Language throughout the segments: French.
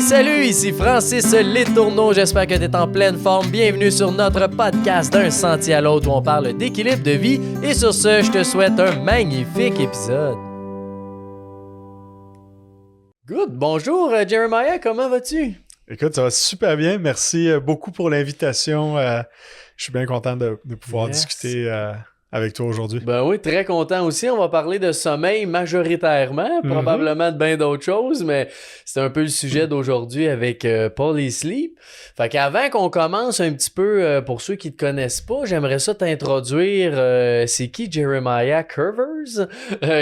Salut, ici Francis Letourneau, j'espère que tu es en pleine forme. Bienvenue sur notre podcast d'un sentier à l'autre où on parle d'équilibre de vie. Et sur ce, je te souhaite un magnifique épisode. Good, bonjour Jeremiah, comment vas-tu? Écoute, ça va super bien. Merci beaucoup pour l'invitation. Je suis bien content de pouvoir discuter avec toi aujourd'hui. Ben oui, très content aussi. On va parler de sommeil majoritairement, probablement de bien d'autres choses, mais c'est un peu le sujet d'aujourd'hui avec Polysleep. Fait qu'avant qu'on commence un petit peu, pour ceux qui te connaissent pas, j'aimerais ça t'introduire, c'est qui Jeremiah Curvers,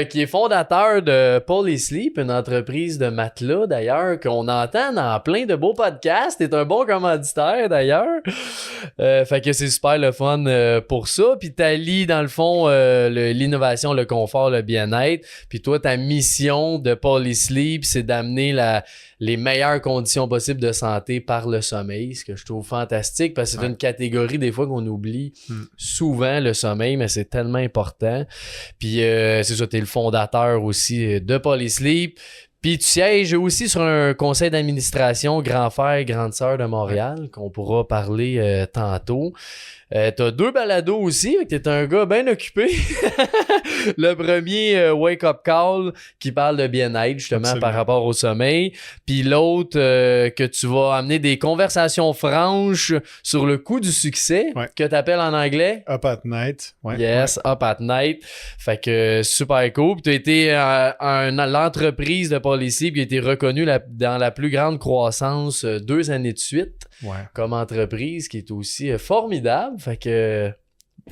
qui est fondateur de Polysleep, une entreprise de matelas d'ailleurs, qu'on entend dans plein de beaux podcasts. T'es un bon commanditaire d'ailleurs. Fait que c'est super le fun pour ça. Puis t'allies dans le fond l'innovation, le confort, le bien-être. Puis toi, ta mission de Polysleep, c'est d'amener les meilleures conditions possibles de santé par le sommeil, ce que je trouve fantastique parce que c'est une catégorie des fois qu'on oublie souvent, le sommeil, mais c'est tellement important. Puis c'est ça, t'es le fondateur aussi de Polysleep. Puis tu sièges aussi sur un conseil d'administration grand frère, grande sœur de Montréal, qu'on pourra parler tantôt. T'as 2 balados aussi, t'es un gars bien occupé. Le premier, Wake Up Call, qui parle de bien-être, justement, absolument, par rapport au sommeil. Puis l'autre, que tu vas amener des conversations franches sur le coût du succès, que t'appelles en anglais? Up at Night. Yes, Up at Night. Fait que super cool. Puis t'as été l'entreprise de Polysleep qui a été reconnue dans la plus grande croissance 2 années de suite comme entreprise, qui est aussi formidable. Fait que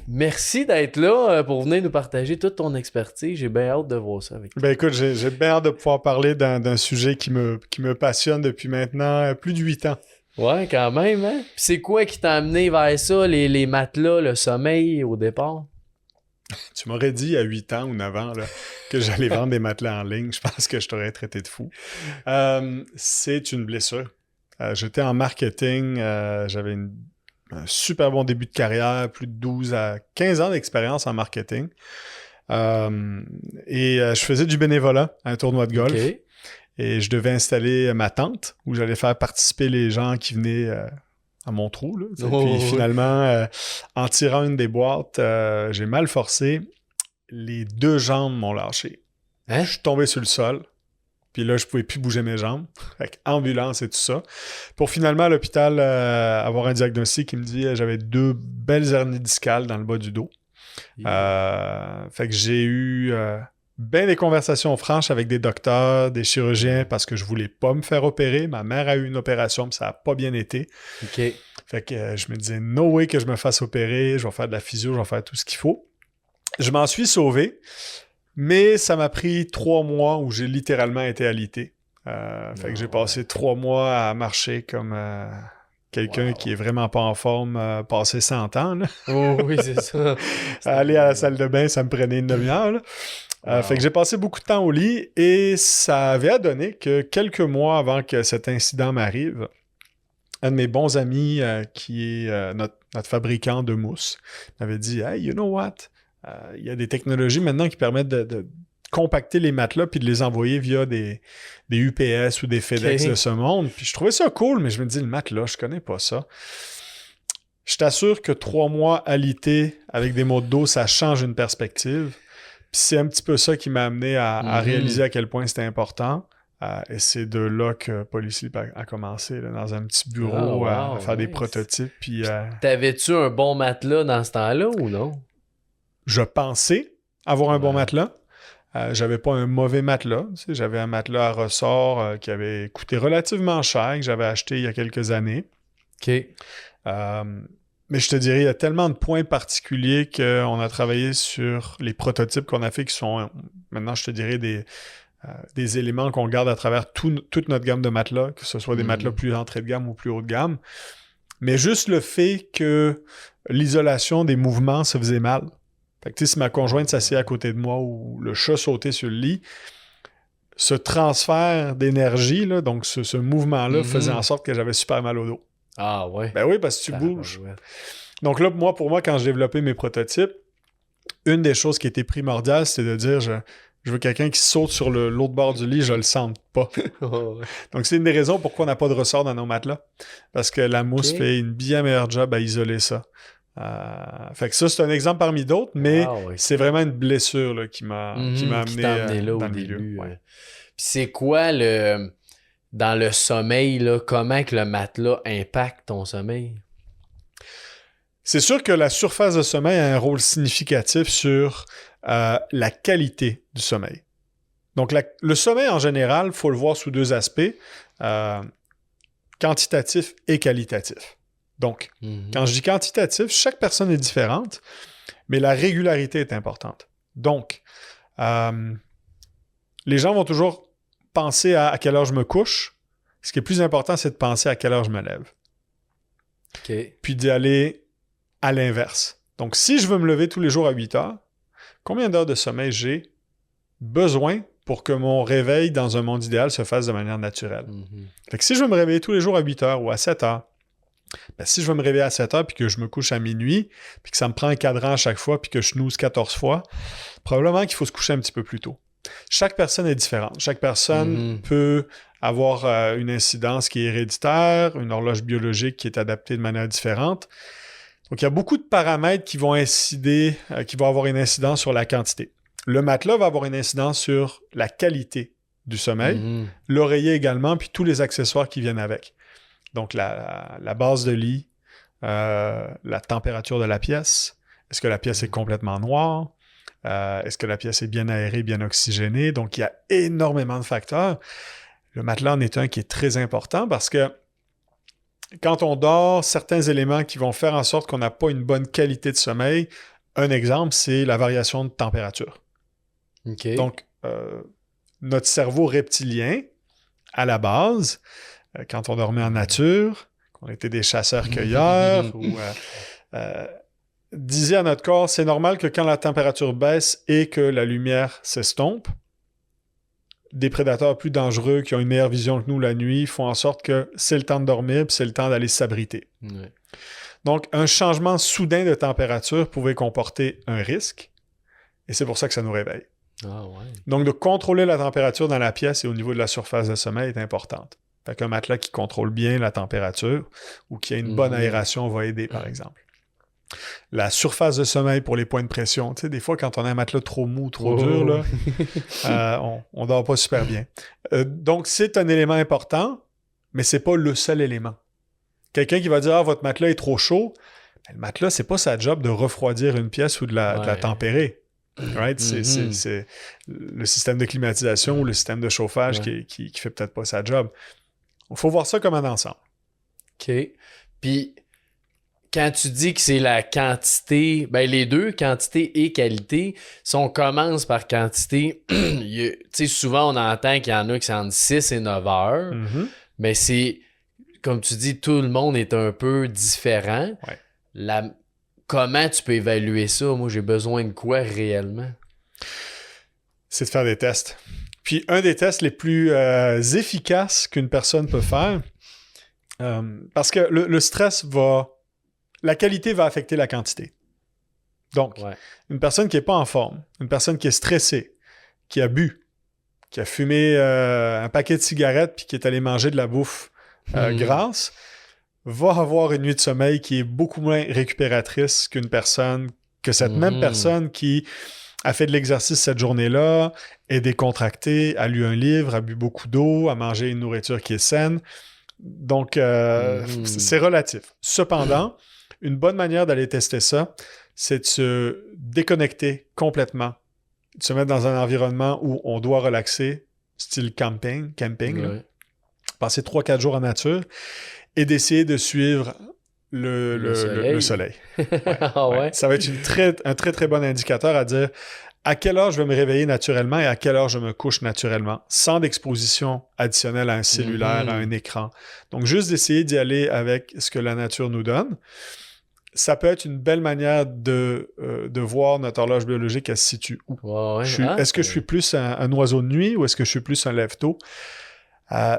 merci d'être là pour venir nous partager toute ton expertise. J'ai bien hâte de voir ça avec toi. Ben écoute, j'ai bien hâte de pouvoir parler d'un sujet qui me passionne depuis maintenant plus de 8 ans. Ouais, quand même, hein? Puis c'est quoi qui t'a amené vers ça, les matelas, le sommeil au départ? Tu m'aurais dit il y a 8 ans ou 9 ans là, que j'allais vendre des matelas en ligne. Je pense que je t'aurais traité de fou. C'est une blessure. J'étais en marketing. J'avais un super bon début de carrière, plus de 12 à 15 ans d'expérience en marketing. Je faisais du bénévolat à un tournoi de golf. Okay. Et je devais installer ma tente où j'allais faire participer les gens qui venaient à mon trou. Là, puis finalement, en tirant une des boîtes, j'ai mal forcé. Les 2 jambes m'ont lâché. Hein? Je suis tombé sur le sol. Puis là, je pouvais plus bouger mes jambes. Fait ambulance et tout ça. Pour finalement, à l'hôpital, avoir un diagnostic qui me dit j'avais 2 belles hernies discales dans le bas du dos. Fait que j'ai eu bien des conversations franches avec des docteurs, des chirurgiens, parce que je voulais pas me faire opérer. Ma mère a eu une opération, mais ça a pas bien été. Okay. Fait que je me disais, no way que je me fasse opérer. Je vais faire de la physio, je vais faire tout ce qu'il faut. Je m'en suis sauvé. Mais ça m'a pris 3 mois où j'ai littéralement été alité. Fait que j'ai passé 3 mois à marcher comme quelqu'un qui est vraiment pas en forme, passé 100 ans. Là. Oh oui, c'est ça. Aller à la salle de bain, ça me prenait une demi-heure. Fait que j'ai passé beaucoup de temps au lit et ça avait donné que quelques mois avant que cet incident m'arrive, un de mes bons amis qui est notre fabricant de mousse m'avait dit « Hey, you know what? » Il y a des technologies maintenant qui permettent de compacter les matelas puis de les envoyer via des UPS ou des FedEx de ce monde. Puis je trouvais ça cool, mais je me dis, le matelas, je connais pas ça. Je t'assure que 3 mois alité avec des maux de dos, ça change une perspective. Puis c'est un petit peu ça qui m'a amené à réaliser à quel point c'était important. Et c'est de là que Polysleep a commencé, là, dans un petit bureau, à faire des prototypes. Puis, t'avais-tu un bon matelas dans ce temps-là ou non? Je pensais avoir un bon matelas. J'avais pas un mauvais matelas. Tu sais, j'avais un matelas à ressort qui avait coûté relativement cher, que j'avais acheté il y a quelques années. OK. Mais je te dirais, il y a tellement de points particuliers qu'on a travaillé sur les prototypes qu'on a fait qui sont, maintenant, je te dirais, des éléments qu'on garde à travers toute notre gamme de matelas, que ce soit des matelas plus entrée de gamme ou plus haut de gamme. Mais juste le fait que l'isolation des mouvements se faisait mal. Fait que, si ma conjointe s'assied à côté de moi ou le chat sautait sur le lit, ce transfert d'énergie, là, donc ce mouvement-là, faisait en sorte que j'avais super mal au dos. Ah ouais? Ben oui, parce que tu bouges. Ouais. Donc là, pour moi, quand j'ai développé mes prototypes, une des choses qui était primordiale, c'était de dire, Je veux quelqu'un qui saute sur l'autre bord du lit, je le sente pas. Donc, c'est une des raisons pourquoi on n'a pas de ressort dans nos matelas. Parce que la mousse fait une bien meilleure job à isoler ça. Fait que ça, c'est un exemple parmi d'autres, mais c'est vraiment une blessure là, qui m'a amené là, dans au le milieu. début. Puis c'est quoi dans le sommeil, là, comment que le matelas impacte ton sommeil? C'est sûr que la surface de sommeil a un rôle significatif sur la qualité du sommeil. Donc, le sommeil en général, il faut le voir sous deux aspects, quantitatif et qualitatif. Donc, quand je dis quantitatif, chaque personne est différente, mais la régularité est importante. Donc, les gens vont toujours penser à quelle heure je me couche. Ce qui est plus important, c'est de penser à quelle heure je me lève. Puis d'y aller à l'inverse. Donc, si je veux me lever tous les jours à 8 heures, combien d'heures de sommeil j'ai besoin pour que mon réveil dans un monde idéal se fasse de manière naturelle? Fait que si je veux me réveiller tous les jours à 8 heures ou à 7 heures, ben si je veux me réveiller à 7 heures puis que je me couche à minuit, puis que ça me prend un cadran à chaque fois puis que je snooze 14 fois, probablement qu'il faut se coucher un petit peu plus tôt. Chaque personne est différente. Chaque personne peut avoir une incidence qui est héréditaire, une horloge biologique qui est adaptée de manière différente. Donc, il y a beaucoup de paramètres qui vont avoir une incidence sur la quantité. Le matelas va avoir une incidence sur la qualité du sommeil, l'oreiller également, puis tous les accessoires qui viennent avec. Donc, la base de lit, la température de la pièce, est-ce que la pièce est complètement noire? Est-ce que la pièce est bien aérée, bien oxygénée? Donc, il y a énormément de facteurs. Le matelas en est un qui est très important parce que quand on dort, certains éléments qui vont faire en sorte qu'on n'a pas une bonne qualité de sommeil, un exemple, c'est la variation de température. Donc, notre cerveau reptilien, à la base, quand on dormait en nature, qu'on était des chasseurs-cueilleurs, disait à notre corps, c'est normal que quand la température baisse et que la lumière s'estompe, des prédateurs plus dangereux qui ont une meilleure vision que nous la nuit font en sorte que c'est le temps de dormir puis c'est le temps d'aller s'abriter. Donc, un changement soudain de température pouvait comporter un risque et c'est pour ça que ça nous réveille. Donc, de contrôler la température dans la pièce et au niveau de la surface de sommeil est importante. Fait qu'un matelas qui contrôle bien la température ou qui a une bonne aération va aider, par exemple. La surface de sommeil pour les points de pression. Tu sais, des fois, quand on a un matelas trop mou, trop dur, là, on dort pas super bien. Donc, c'est un élément important, mais c'est pas le seul élément. Quelqu'un qui va dire « Ah, votre matelas est trop chaud », le matelas, c'est pas sa job de refroidir une pièce ou de la tempérer. Right? C'est le système de climatisation ou le système de chauffage qui fait peut-être pas sa job. Il faut voir ça comme un ensemble. OK. Puis, quand tu dis que c'est la quantité, ben les deux, quantité et qualité, si on commence par quantité, tu sais, souvent on entend qu'il y en a qui sont entre 6 et 9 heures, mais c'est, comme tu dis, tout le monde est un peu différent. Comment tu peux évaluer ça? Moi, j'ai besoin de quoi réellement? C'est de faire des tests. Puis, un des tests les plus efficaces qu'une personne peut faire, parce que le stress la qualité va affecter la quantité. Donc, une personne qui n'est pas en forme, une personne qui est stressée, qui a bu, qui a fumé un paquet de cigarettes puis qui est allé manger de la bouffe grasse, va avoir une nuit de sommeil qui est beaucoup moins récupératrice que cette même personne qui a fait de l'exercice cette journée-là, est décontractée, a lu un livre, a bu beaucoup d'eau, a mangé une nourriture qui est saine. Donc, c'est relatif. Cependant, une bonne manière d'aller tester ça, c'est de se déconnecter complètement, de se mettre dans un environnement où on doit relaxer, style camping, passer 3-4 jours en nature et d'essayer de suivre le soleil. Ça va être un très, très bon indicateur à dire à quelle heure je vais me réveiller naturellement et à quelle heure je me couche naturellement, sans d'exposition additionnelle à un cellulaire, à un écran. Donc, juste d'essayer d'y aller avec ce que la nature nous donne. Ça peut être une belle manière de voir notre horloge biologique, elle se situe où. Est-ce que je suis plus un oiseau de nuit ou est-ce que je suis plus un lève-tôt?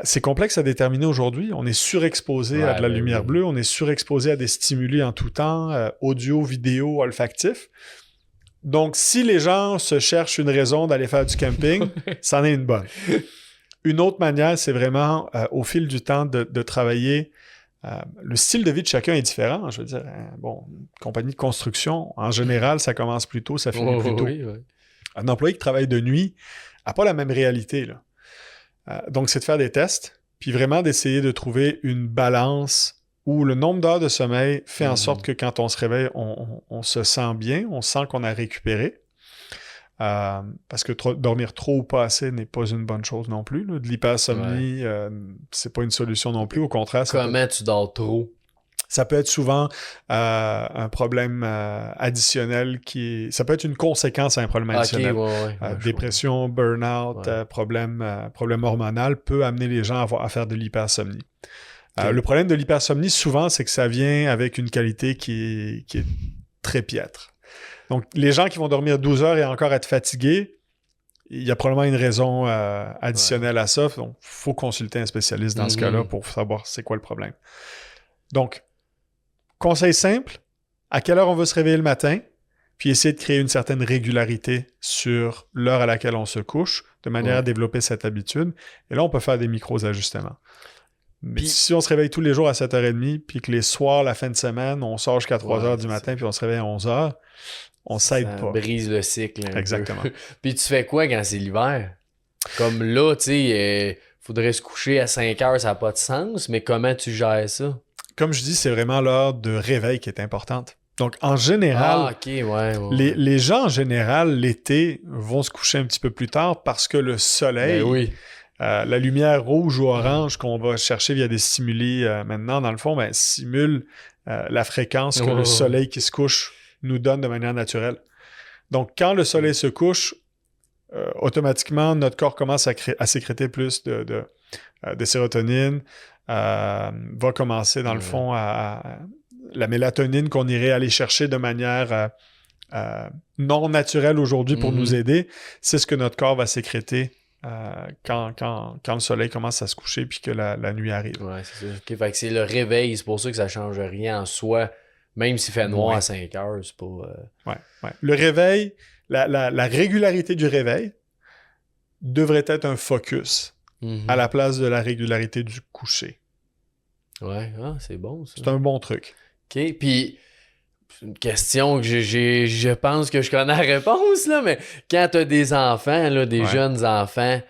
C'est complexe à déterminer aujourd'hui. On est surexposé à de la lumière bleue, on est surexposé à des stimuli en tout temps, audio, vidéo, olfactif. Donc, si les gens se cherchent une raison d'aller faire du camping, c'en est une bonne. Une autre manière, c'est vraiment, au fil du temps, de travailler. Le style de vie de chacun est différent. Je veux dire, une compagnie de construction, en général, ça commence plus tôt, ça finit plus tôt. Oui. Un employé qui travaille de nuit n'a pas la même réalité, là. Donc, c'est de faire des tests, puis vraiment d'essayer de trouver une balance où le nombre d'heures de sommeil fait en sorte que quand on se réveille, on se sent bien, on sent qu'on a récupéré. Parce que dormir trop ou pas assez n'est pas une bonne chose non plus, là. De l'hypersomnie, c'est pas une solution non plus. Au contraire, tu dors trop? Ça peut être souvent un problème additionnel ça peut être une conséquence à un problème additionnel. Dépression, burn-out, problème hormonal peut amener les gens à faire de l'hypersomnie. Le problème de l'hypersomnie, souvent, c'est que ça vient avec une qualité qui est très piètre. Donc, les gens qui vont dormir 12 heures et encore être fatigués, il y a probablement une raison additionnelle à ça. Donc, il faut consulter un spécialiste dans ce cas-là pour savoir c'est quoi le problème. Donc, conseil simple, à quelle heure on veut se réveiller le matin, puis essayer de créer une certaine régularité sur l'heure à laquelle on se couche, de manière à développer cette habitude. Et là, on peut faire des micros-ajustements. Mais si on se réveille tous les jours à 7h30, puis que les soirs, la fin de semaine, on sort jusqu'à 3h du matin, puis on se réveille à 11h, on s'aide pas. Ça brise le cycle. Exactement. Puis tu fais quoi quand c'est l'hiver? Comme là, tu sais, faudrait se coucher à 5h, ça n'a pas de sens, mais comment tu gères ça? Comme je dis, c'est vraiment l'heure de réveil qui est importante. Donc, en général, les gens, en général, l'été, vont se coucher un petit peu plus tard parce que le soleil... la lumière rouge ou orange qu'on va chercher via des stimuli maintenant, dans le fond, simule la fréquence que le soleil qui se couche nous donne de manière naturelle. Donc, quand le soleil se couche, automatiquement, notre corps commence à sécréter plus de sérotonine, va commencer, dans le fond, la mélatonine qu'on irait aller chercher de manière non naturelle aujourd'hui pour nous aider. C'est ce que notre corps va sécréter quand le soleil commence à se coucher puis que la nuit arrive. Ouais, c'est ça. Okay, fait que c'est le réveil, c'est pour ça que ça change rien en soi. Même s'il fait noir à 5 heures, c'est pas... Le réveil, la régularité du réveil devrait être un focus à la place de la régularité du coucher. Ouais, c'est bon ça. C'est un bon truc. OK, puis... une question que je pense que je connais la réponse, là, mais quand tu as des enfants, là, des jeunes enfants,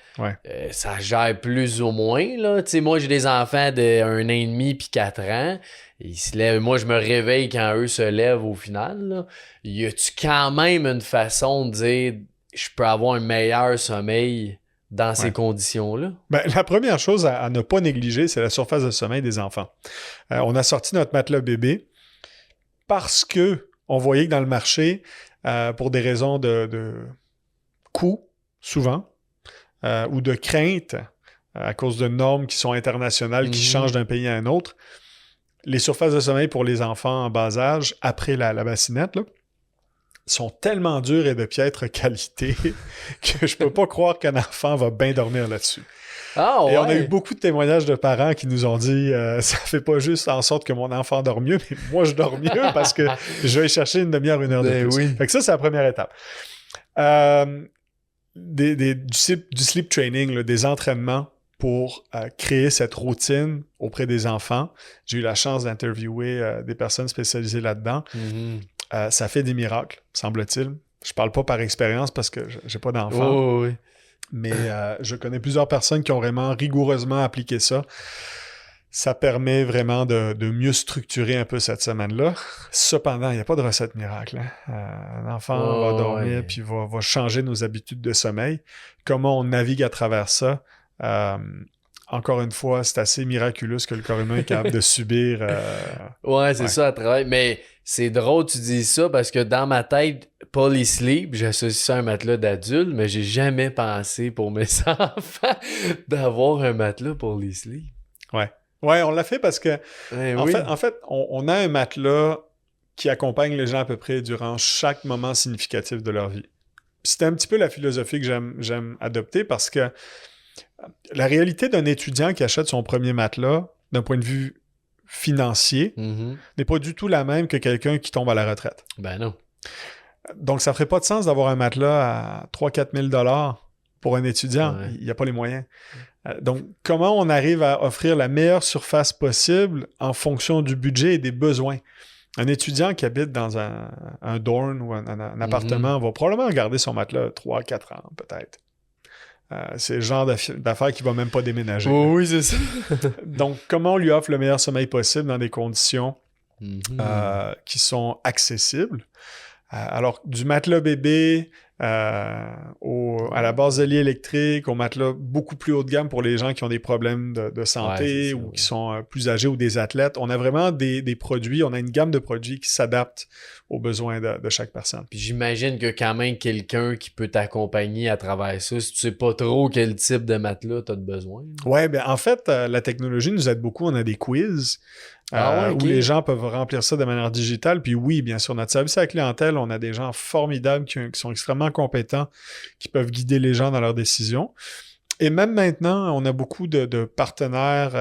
ça gère plus ou moins. Là. Moi, j'ai des enfants de 1 an et demi puis 4 ans. Ils se lèvent. Moi, je me réveille quand eux se lèvent au final. Là. Y a-tu quand même une façon de dire je peux avoir un meilleur sommeil dans ces conditions-là? La première chose à ne pas négliger, c'est la surface de sommeil des enfants. On a sorti notre matelas bébé parce que on voyait que dans le marché, pour des raisons de coût, souvent, ou de crainte, à cause de normes qui sont internationales, qui changent d'un pays à un autre, les surfaces de sommeil pour les enfants en bas âge, après la bassinette, là, sont tellement dures et de piètre qualité que je peux pas croire qu'un enfant va bien dormir là-dessus. Et on a eu beaucoup de témoignages de parents qui nous ont dit ça fait pas juste en sorte que mon enfant dort mieux, mais moi je dors mieux parce que je vais chercher une demi-heure, 1 heure de plus. Fait que ça, c'est la première étape. Du sleep training, là, des entraînements pour créer cette routine auprès des enfants. J'ai eu la chance d'interviewer des personnes spécialisées là-dedans. Ça fait des miracles, semble-t-il. Je parle pas par expérience parce que j'ai pas d'enfant. Mais je connais plusieurs personnes qui ont vraiment rigoureusement appliqué ça. Ça permet vraiment de mieux structurer un peu cette semaine-là. Cependant, il n'y a pas de recette miracle. Hein? Un enfant va dormir puis va changer nos habitudes de sommeil. Comment on navigue à travers ça? Encore une fois, c'est assez miraculeux ce que le corps humain est capable de subir. C'est ça à travers. Mais c'est drôle que tu dis ça parce que dans ma tête, Polysleep, j'associe ça à un matelas d'adulte, mais j'ai jamais pensé pour mes enfants d'avoir un matelas Polysleep. Ouais, on l'a fait parce que en fait, on a un matelas qui accompagne les gens à peu près durant chaque moment significatif de leur vie. C'était un petit peu la philosophie que j'aime adopter parce que la réalité d'un étudiant qui achète son premier matelas, d'un point de vue financier, n'est pas du tout la même que quelqu'un qui tombe à la retraite. Ben non. Donc, ça ferait pas de sens d'avoir un matelas à 3-4 000 $ pour un étudiant. Ouais. Il n'y a pas les moyens. Donc, comment on arrive à offrir la meilleure surface possible en fonction du budget et des besoins? Un étudiant qui habite dans un dorm ou un appartement va probablement garder son matelas 3-4 ans, peut-être. C'est le genre d'affaires qui ne va même pas déménager. Oh, oui, c'est ça. Donc, comment on lui offre le meilleur sommeil possible dans des conditions qui sont accessibles? Alors, du matelas bébé à la base de lit électrique, au matelas beaucoup plus haut de gamme pour les gens qui ont des problèmes de santé ou qui sont plus âgés ou des athlètes. On a vraiment des produits, on a une gamme de produits qui s'adaptent aux besoins de chaque personne. Puis j'imagine que quand même quelqu'un qui peut t'accompagner à travers ça, si tu sais pas trop quel type de matelas tu as besoin. Oui, bien en fait, la technologie nous aide beaucoup. On a des quiz. Où les gens peuvent remplir ça de manière digitale. Puis oui, bien sûr, notre service à la clientèle, on a des gens formidables qui sont extrêmement compétents, qui peuvent guider les gens dans leurs décisions. Et même maintenant, on a beaucoup de partenaires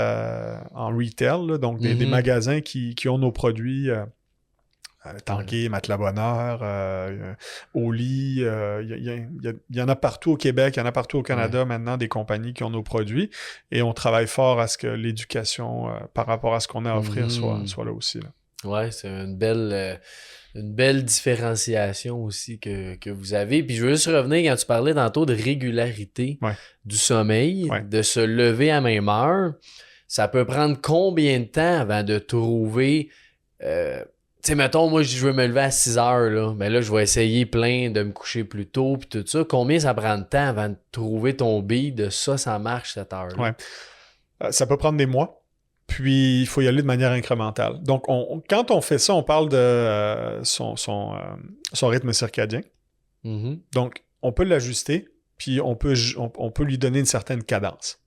en retail, là, donc des magasins qui ont nos produits Tanguay, Matelas Bonheur, au lit. Il y en a partout au Québec, il y en a partout au Canada maintenant, des compagnies qui ont nos produits. Et on travaille fort à ce que l'éducation par rapport à ce qu'on a à offrir soit là aussi. Oui, c'est une belle différenciation aussi que vous avez. Puis je veux juste revenir quand tu parlais tantôt de régularité du sommeil, de se lever à même heure. Ça peut prendre combien de temps avant de trouver... tu sais, mettons, moi, je veux me lever à 6 heures, là. Mais là, je vais essayer plein de me coucher plus tôt, puis tout ça. Combien ça prend de temps avant de trouver ton beat de ça marche, cette heure-là? Ouais. Ça peut prendre des mois, puis il faut y aller de manière incrémentale. Donc, quand on fait ça, on parle de son rythme circadien. Donc, on peut l'ajuster, puis on peut lui donner une certaine cadence.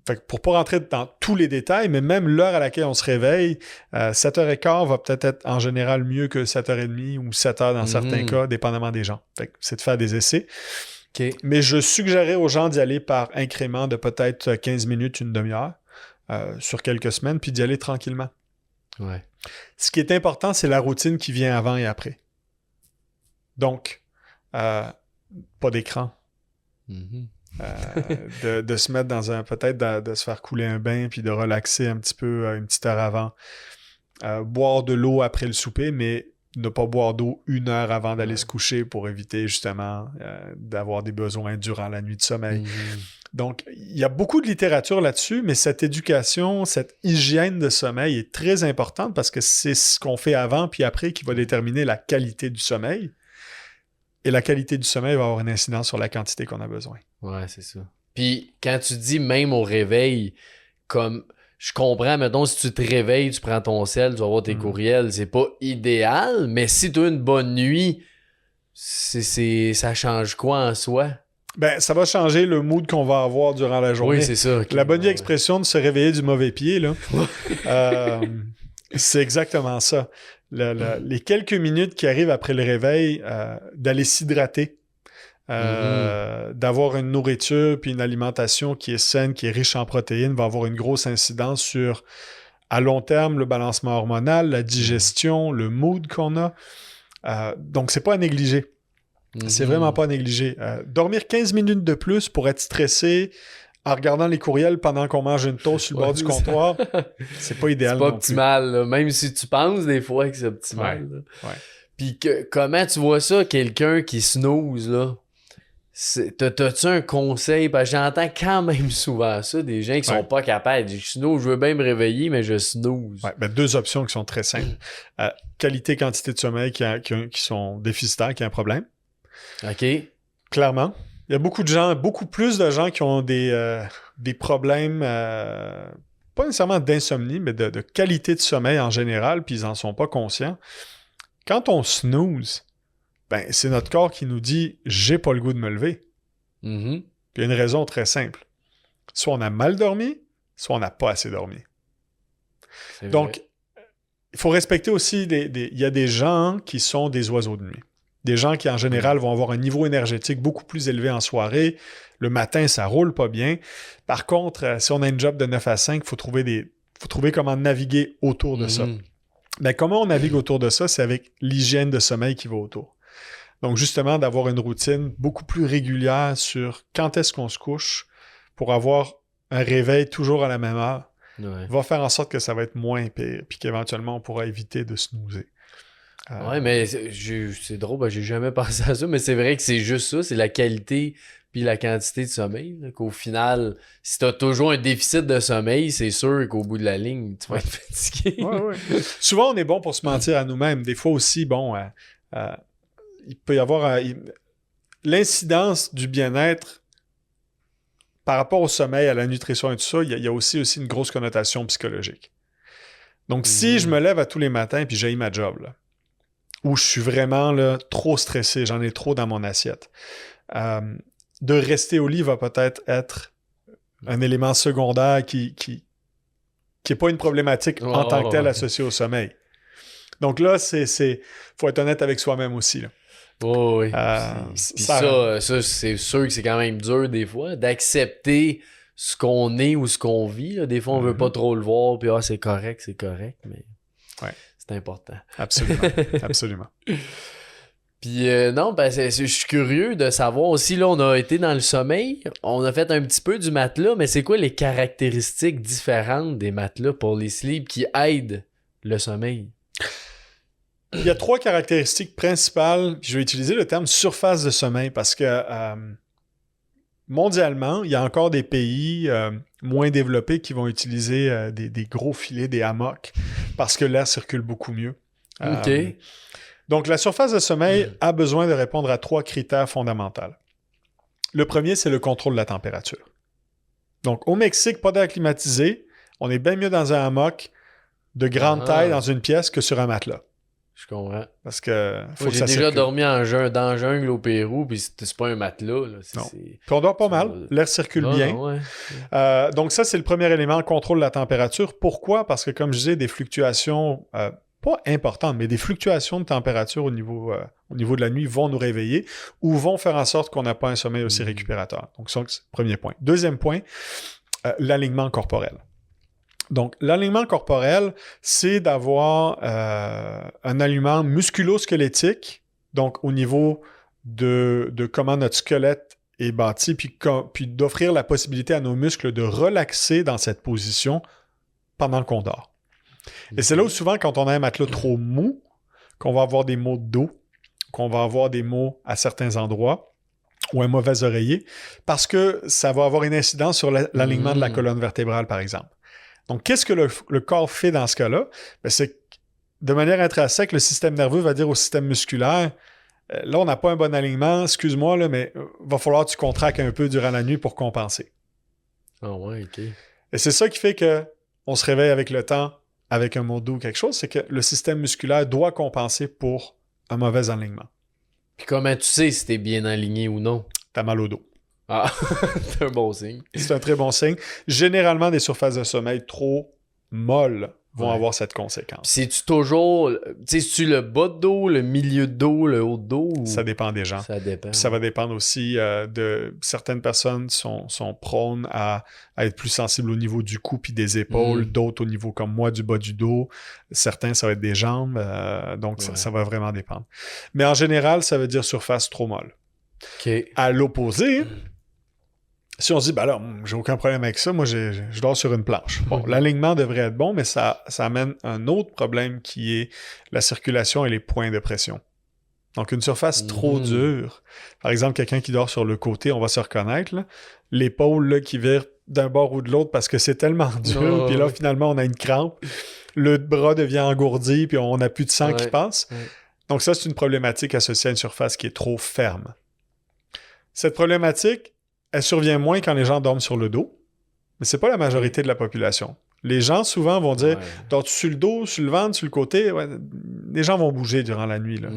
Fait que pour pas rentrer dans tous les détails, mais même l'heure à laquelle on se réveille, 7h15 va peut-être être en général mieux que 7h30 ou 7h dans certains cas, dépendamment des gens. Fait que c'est de faire des essais. Mais je suggérerais aux gens d'y aller par incrément de peut-être 15 minutes, une demi-heure sur quelques semaines, puis d'y aller tranquillement. Ouais. Ce qui est important, c'est la routine qui vient avant et après. Donc, pas d'écran. De se mettre dans peut-être de se faire couler un bain puis de relaxer un petit peu une petite heure avant. Boire de l'eau après le souper, mais ne pas boire d'eau 1 heure avant d'aller se coucher pour éviter justement d'avoir des besoins durant la nuit de sommeil. Donc, il y a beaucoup de littérature là-dessus, mais cette éducation, cette hygiène de sommeil est très importante parce que c'est ce qu'on fait avant puis après qui va déterminer la qualité du sommeil. Et la qualité du sommeil va avoir une incidence sur la quantité qu'on a besoin. Ouais, c'est ça. Puis, quand tu dis même au réveil, comme je comprends, mettons, si tu te réveilles, tu prends ton sel, tu vas voir tes courriels, c'est pas idéal, mais si tu as une bonne nuit, ça change quoi en soi? Ben, ça va changer le mood qu'on va avoir durant la journée. Oui, c'est ça. Okay. La bonne vieille expression de se réveiller du mauvais pied, là, c'est exactement ça. Les quelques minutes qui arrivent après le réveil, d'aller s'hydrater, d'avoir une nourriture puis une alimentation qui est saine, qui est riche en protéines, va avoir une grosse incidence sur, à long terme, le balancement hormonal, la digestion, le mood qu'on a. Donc, c'est pas à négliger. C'est vraiment pas à négliger. Dormir 15 minutes de plus pour être stressé en regardant les courriels pendant qu'on mange une toast sur le bord du comptoir, c'est pas idéal. C'est pas optimal, là. Même si tu penses des fois que c'est optimal. Ouais. Puis comment tu vois ça, quelqu'un qui snooze, là? T'as-tu un conseil? Parce que j'entends quand même souvent ça, des gens qui sont pas capables. Je snooze, je veux bien me réveiller, mais je snooze. Ouais, ben 2 options qui sont très simples. Qualité, quantité de sommeil qui sont déficitaires, qui ont un problème. OK. Clairement. Il y a beaucoup plus de gens qui ont des problèmes, pas nécessairement d'insomnie, mais de qualité de sommeil en général, puis ils n'en sont pas conscients. Quand on snooze, ben, c'est notre corps qui nous dit « j'ai pas le goût de me lever ». Il y a une raison très simple. Soit on a mal dormi, soit on n'a pas assez dormi. Donc, il faut respecter aussi, il y a des gens qui sont des oiseaux de nuit. Des gens qui, en général, vont avoir un niveau énergétique beaucoup plus élevé en soirée. Le matin, ça roule pas bien. Par contre, si on a une job de 9 à 5, il faut trouver comment naviguer autour de ça. Ben, comment on navigue autour de ça? C'est avec l'hygiène de sommeil qui va autour. Donc, justement, d'avoir une routine beaucoup plus régulière sur quand est-ce qu'on se couche pour avoir un réveil toujours à la même heure, va faire en sorte que ça va être moins pire, puis qu'éventuellement, on pourra éviter de snoozer. Ouais, mais c'est drôle, ben, j'ai jamais pensé à ça, mais c'est vrai que c'est juste ça, c'est la qualité puis la quantité de sommeil. Là, qu'au final, si t'as toujours un déficit de sommeil, c'est sûr qu'au bout de la ligne, tu vas être fatigué. Ouais. Souvent, on est bon pour se mentir à nous-mêmes. Des fois aussi, il peut y avoir l'incidence du bien-être par rapport au sommeil, à la nutrition et tout ça, il y a aussi une grosse connotation psychologique. Donc, si je me lève à tous les matins puis j'haïs ma job, là, où je suis vraiment là, trop stressé, j'en ai trop dans mon assiette, de rester au lit va peut-être être un élément secondaire qui est pas une problématique en tant que telle associée au sommeil. Donc là, faut être honnête avec soi-même aussi, là. Oh, oui. Puis ça, c'est sûr que c'est quand même dur des fois d'accepter ce qu'on est ou ce qu'on vit. Là. Des fois, on veut pas trop le voir, puis c'est correct, mais c'est important. Absolument. Puis non, je suis curieux de savoir aussi, là, on a été dans le sommeil, on a fait un petit peu du matelas, mais c'est quoi les caractéristiques différentes des matelas pour les sleep qui aident le sommeil? Il y a 3 caractéristiques principales, puis je vais utiliser le terme surface de sommeil parce que mondialement, il y a encore des pays moins développés qui vont utiliser des gros filets, des hamacs, parce que l'air circule beaucoup mieux. OK. Donc, la surface de sommeil a besoin de répondre à 3 critères fondamentaux. Le premier, c'est le contrôle de la température. Donc, au Mexique, pas d'air climatisé, on est bien mieux dans un hamac de grande taille dans une pièce que sur un matelas. Je comprends. Parce que faut Moi, que ça j'ai déjà circule. dormi dans la jungle au Pérou, puis c'est pas un matelas. Là. Non. Puis on dort pas mal, l'air circule bien. Ouais. Donc ça, c'est le premier élément, le contrôle de la température. Pourquoi? Parce que, comme je disais, des fluctuations, pas importantes, mais des fluctuations de température au niveau de la nuit vont nous réveiller ou vont faire en sorte qu'on n'a pas un sommeil aussi récupérateur. Donc ça, c'est le premier point. Deuxième point, l'alignement corporel. Donc, l'alignement corporel, c'est d'avoir un alignement musculo-squelettique, donc au niveau de comment notre squelette est bâti, puis d'offrir la possibilité à nos muscles de relaxer dans cette position pendant qu'on dort. Et c'est là où souvent, quand on a un matelas trop mou, qu'on va avoir des maux de dos, qu'on va avoir des maux à certains endroits, ou un mauvais oreiller, parce que ça va avoir une incidence sur l'alignement de la colonne vertébrale, par exemple. Donc, qu'est-ce que le corps fait dans ce cas-là? Ben, c'est que, de manière intrinsèque, le système nerveux va dire au système musculaire, là, on n'a pas un bon alignement, excuse-moi, là, mais va falloir que tu contractes un peu durant la nuit pour compenser. Ah ouais, OK. Et c'est ça qui fait qu'on se réveille avec le temps, avec un mot doux ou quelque chose, c'est que le système musculaire doit compenser pour un mauvais alignement. Puis comment tu sais si t'es bien aligné ou non? T'as mal au dos. Ah, c'est un bon signe. C'est un très bon signe. Généralement, des surfaces de sommeil trop molles vont avoir cette conséquence. C'est-tu toujours... Tu sais, c'est-tu le bas de dos, le milieu de dos, le haut de dos? Ou... Ça dépend des gens. Ça dépend. Puis ça va dépendre aussi de... Certaines personnes sont prônes à être plus sensibles au niveau du cou puis des épaules, d'autres au niveau, comme moi, du bas du dos. Certains, ça va être des jambes. Donc, ça va vraiment dépendre. Mais en général, ça veut dire surface trop molle. OK. À l'opposé... Si on se dit, ben là, j'ai aucun problème avec ça, moi, je dors sur une planche. Bon, l'alignement devrait être bon, mais ça amène un autre problème qui est la circulation et les points de pression. Donc, une surface trop dure, par exemple, quelqu'un qui dort sur le côté, on va se reconnaître, là, l'épaule là, qui vire d'un bord ou de l'autre parce que c'est tellement dur, puis là, finalement, on a une crampe, le bras devient engourdi, puis on n'a plus de sang qui passe. Donc, ça, c'est une problématique associée à une surface qui est trop ferme. Cette problématique, elle survient moins quand les gens dorment sur le dos, mais c'est pas la majorité de la population. Les gens, souvent, vont dire « Dors-tu sur le dos, sur le ventre, sur le côté? » Les gens vont bouger durant la nuit. Là.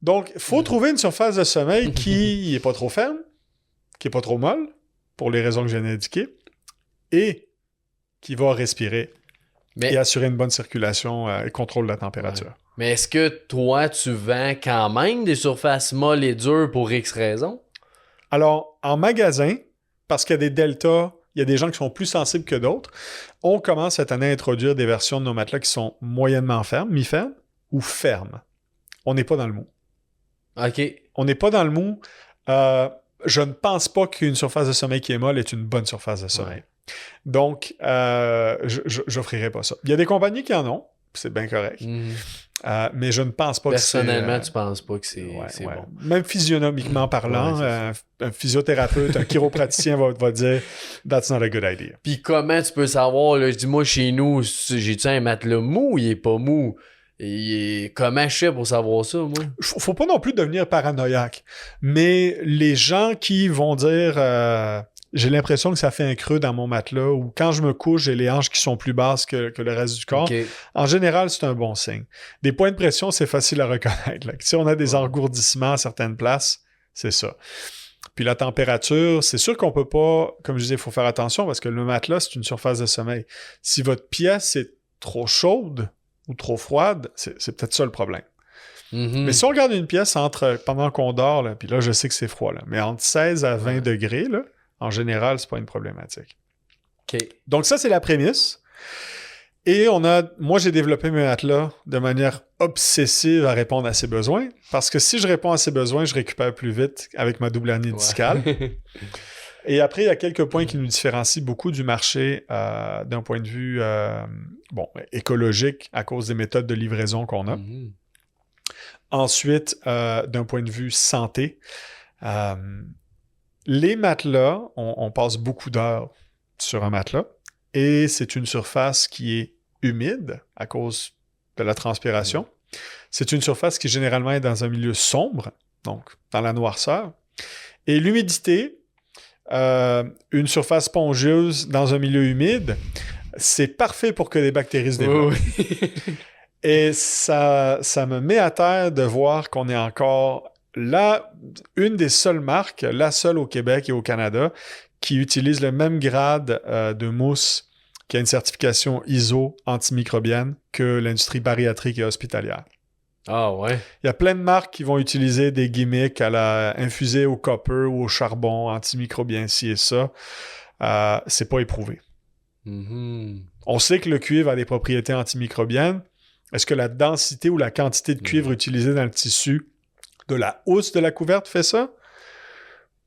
Donc, il faut trouver une surface de sommeil qui n'est pas trop ferme, qui n'est pas trop molle, pour les raisons que je viens d'indiquer, et qui va respirer et assurer une bonne circulation et contrôle de la température. Ouais. Mais est-ce que toi, tu vends quand même des surfaces molles et dures pour X raisons? Alors, en magasin, parce qu'il y a des deltas Il y a des gens qui sont plus sensibles que d'autres. On commence cette année à introduire des versions de nos matelas qui sont moyennement fermes, mi-fermes ou fermes. On n'est pas dans le mou. OK. On n'est pas dans le mou. Je ne pense pas qu'une surface de sommeil qui est molle est une bonne surface de sommeil. Ouais. Donc, je n'offrirai pas ça. Il y a des compagnies qui en ont, c'est bien correct. Mais je ne pense pas Personnellement, que c'est... tu penses pas que c'est bon. Même physionomiquement parlant, un physiothérapeute, un chiropraticien va dire « That's not a good idea ». Puis comment tu peux savoir, là, je dis, moi, chez nous, j'ai-tu un matelas mou ou il est pas mou? Comment je fais pour savoir ça, moi? Faut pas non plus devenir paranoïaque. Mais les gens qui vont dire j'ai l'impression que ça fait un creux dans mon matelas ou quand je me couche, j'ai les hanches qui sont plus basses que le reste du corps. Okay. En général, c'est un bon signe. Des points de pression, c'est facile à reconnaître. Là. Si on a des engourdissements à certaines places, c'est ça. Puis la température, c'est sûr qu'on peut pas, comme je disais, il faut faire attention parce que le matelas, c'est une surface de sommeil. Si votre pièce est trop chaude ou trop froide, c'est peut-être ça le problème. Mais si on regarde une pièce pendant qu'on dort, là, puis là, je sais que c'est froid, là, mais entre 16 à 20 degrés, là, en général, c'est pas une problématique. Okay. Donc ça, c'est la prémisse. Et moi, j'ai développé mes matelas de manière obsessive à répondre à ses besoins, parce que si je réponds à ses besoins, je récupère plus vite avec ma double hernie discale. Et après, il y a quelques points qui nous différencient beaucoup du marché d'un point de vue écologique à cause des méthodes de livraison qu'on a. Ensuite, d'un point de vue santé, les matelas, on passe beaucoup d'heures sur un matelas et c'est une surface qui est humide à cause de la transpiration. C'est une surface qui généralement est dans un milieu sombre, donc dans la noirceur. Et l'humidité, une surface spongieuse dans un milieu humide, c'est parfait pour que des bactéries se développent. Et ça me met à terre de voir qu'on est encore là, une des seules marques, la seule au Québec et au Canada, qui utilise le même grade de mousse qui a une certification ISO antimicrobienne que l'industrie bariatrique et hospitalière. Ah ouais? Il y a plein de marques qui vont utiliser des gimmicks à la infusée au copper ou au charbon, antimicrobien, ci et ça. C'est pas éprouvé. On sait que le cuivre a des propriétés antimicrobiennes. Est-ce que la densité ou la quantité de cuivre utilisée dans le tissu de la housse de la couverte fait ça?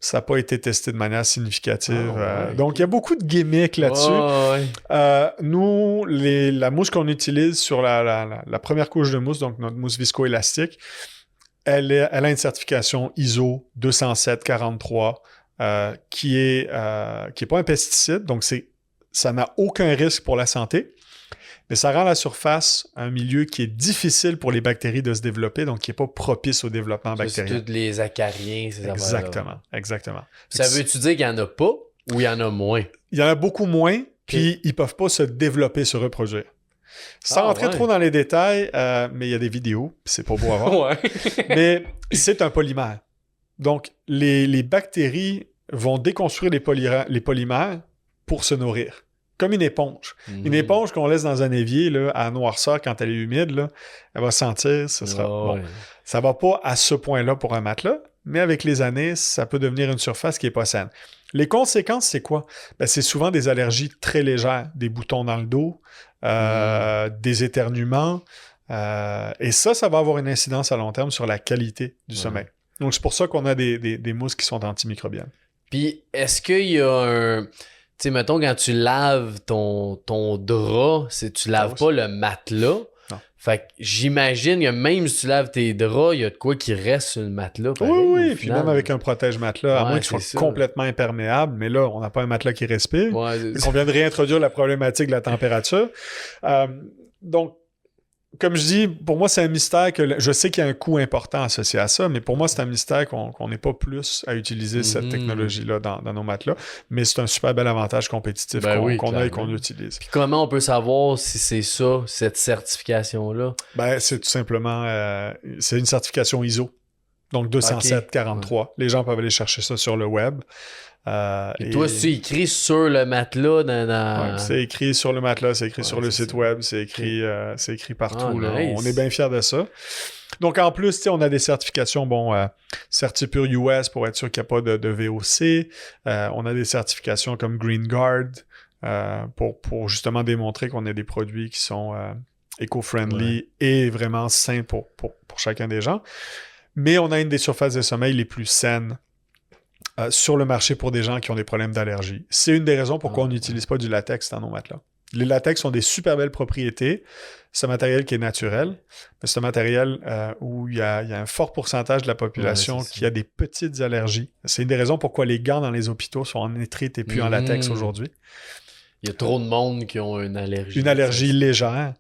Ça n'a pas été testé de manière significative. Donc, il y a beaucoup de gimmicks là-dessus. Nous, la mousse qu'on utilise sur la première couche de mousse, donc notre mousse viscoélastique, elle a une certification ISO 207-43 qui est pas un pesticide, donc ça n'a aucun risque pour la santé. Mais ça rend la surface un milieu qui est difficile pour les bactéries de se développer, donc qui n'est pas propice au développement bactérien. C'est tous les acariens, ces affaires-là. Exactement. Ça veut-tu dire qu'il n'y en a pas ou il y en a moins? Il y en a beaucoup moins, puis ils ne peuvent pas se développer, se reproduire. Sans rentrer trop dans les détails, mais il y a des vidéos, puis c'est pas beau à voir. Mais c'est un polymère. Donc, les bactéries vont déconstruire les polymères pour se nourrir. Comme une éponge. Une éponge qu'on laisse dans un évier là, à noirceur quand elle est humide, là, elle va sentir, ce sera bon. Ça va pas à ce point-là pour un matelas, mais avec les années, ça peut devenir une surface qui est pas saine. Les conséquences, c'est quoi? Ben, c'est souvent des allergies très légères, des boutons dans le dos, des éternuements, et ça va avoir une incidence à long terme sur la qualité du sommeil. Donc, c'est pour ça qu'on a des mousses qui sont antimicrobiennes. Puis, est-ce qu'il y a un... Tu sais, mettons, quand tu laves ton drap, tu laves pas le matelas. Non. Fait que j'imagine que même si tu laves tes draps, il y a de quoi qui reste sur le matelas. Pareil, oui, puis même avec un protège-matelas, à moins qu'il soit complètement imperméable, mais là, on n'a pas un matelas qui respire. On vient de réintroduire la problématique de la température. Donc, comme je dis, pour moi, c'est un mystère que je sais qu'il y a un coût important associé à ça, mais pour moi, c'est un mystère qu'on n'ait pas plus à utiliser cette technologie-là dans nos matelas. Mais c'est un super bel avantage compétitif qu'on a et qu'on utilise. Puis comment on peut savoir si c'est ça, cette certification-là? Ben, c'est tout simplement... c'est une certification ISO. Donc 207,43. Okay. Les gens peuvent aller chercher ça sur le web. Et toi, c'est écrit sur le matelas Ouais, c'est écrit sur le matelas, c'est écrit sur le site web, c'est écrit partout. Là. Nice. On est bien fiers de ça. Donc, en plus, on a des certifications, Certipure US pour être sûr qu'il n'y a pas de VOC. On a des certifications comme Green Guard pour justement démontrer qu'on a des produits qui sont éco-friendly et vraiment sains pour chacun des gens. Mais on a une des surfaces de sommeil les plus saines sur le marché pour des gens qui ont des problèmes d'allergie. C'est une des raisons pourquoi on n'utilise pas du latex dans nos matelas. Les latex ont des super belles propriétés. C'est un matériel qui est naturel, mais c'est un matériel où il y a un fort pourcentage de la population qui a des petites allergies. C'est une des raisons pourquoi les gants dans les hôpitaux sont en nitrite et puis en latex aujourd'hui. Il y a trop de monde qui ont une allergie. Une allergie légère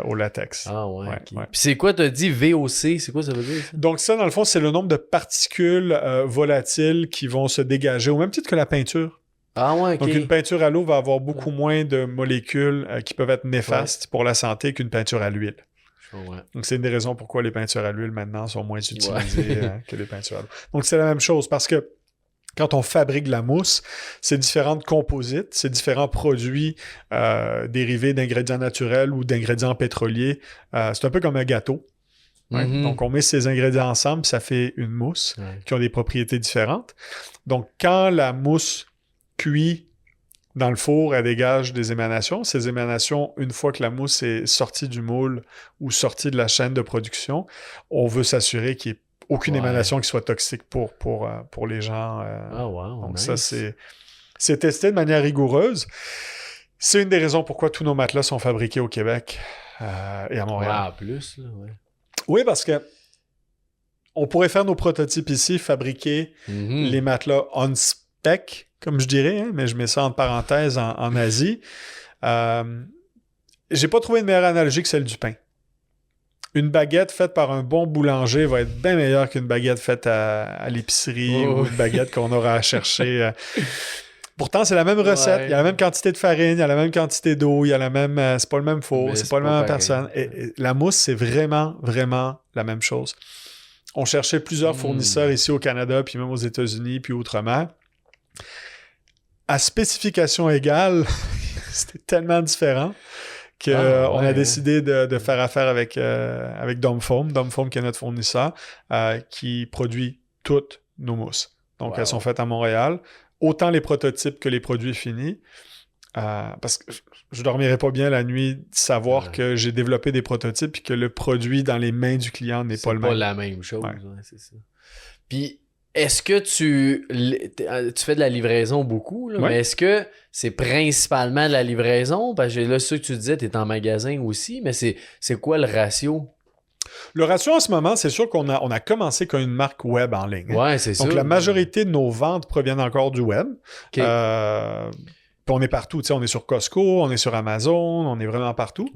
au latex. Ah ouais, okay. Puis c'est quoi, tu as dit VOC? C'est quoi ça veut dire? Ça? Donc ça, dans le fond, c'est le nombre de particules volatiles qui vont se dégager, au même titre que la peinture. Ah ouais, OK. Donc, une peinture à l'eau va avoir beaucoup moins de molécules qui peuvent être néfastes pour la santé qu'une peinture à l'huile. Donc, c'est une des raisons pourquoi les peintures à l'huile, maintenant, sont moins utilisées que les peintures à l'eau. Donc, c'est la même chose parce que quand on fabrique de la mousse, c'est différents composites, c'est différents produits dérivés d'ingrédients naturels ou d'ingrédients pétroliers. C'est un peu comme un gâteau. Ouais. Donc, on met ces ingrédients ensemble, ça fait une mousse qui ont des propriétés différentes. Donc, quand la mousse cuit dans le four, elle dégage des émanations. Ces émanations, une fois que la mousse est sortie du moule ou sortie de la chaîne de production, on veut s'assurer qu'il n'y ait aucune émanation qui soit toxique pour les gens. Donc nice. Ça, c'est testé de manière rigoureuse. C'est une des raisons pourquoi tous nos matelas sont fabriqués au Québec et à Montréal. Ah, plus, là, Oui, parce que on pourrait faire nos prototypes ici, fabriquer les matelas on spec, comme je dirais, mais je mets ça entre parenthèses en Asie. J'ai pas trouvé une meilleure analogie que celle du pain. Une baguette faite par un bon boulanger va être bien meilleure qu'une baguette faite à l'épicerie ou une baguette qu'on aura à chercher. Pourtant, c'est la même recette. Il y a la même quantité de farine, il y a la même quantité d'eau, il y a la même... c'est pas le même four, c'est pas la même personne. Et la mousse, c'est vraiment, vraiment la même chose. On cherchait plusieurs fournisseurs ici au Canada, puis même aux États-Unis, puis outre-mer. À spécification égale, c'était tellement différent qu'on a décidé de faire affaire avec Dome Foam. Dome Foam, qui est notre fournisseur, qui produit toutes nos mousses. Donc, elles sont faites à Montréal. Autant les prototypes que les produits finis. Parce que je dormirais pas bien la nuit de savoir que j'ai développé des prototypes et que le produit dans les mains du client n'est pas le même. C'est pas la même chose, c'est ça. Puis, est-ce que tu fais de la livraison beaucoup, là, mais est-ce que c'est principalement de la livraison? Parce que là, ce que tu disais, tu es en magasin aussi, mais c'est quoi le ratio? Le ratio en ce moment, c'est sûr qu'on a commencé comme une marque web en ligne. Ouais, c'est ça. Donc, la majorité de nos ventes proviennent encore du web. Puis on est partout, tu sais, on est sur Costco, on est sur Amazon, on est vraiment partout.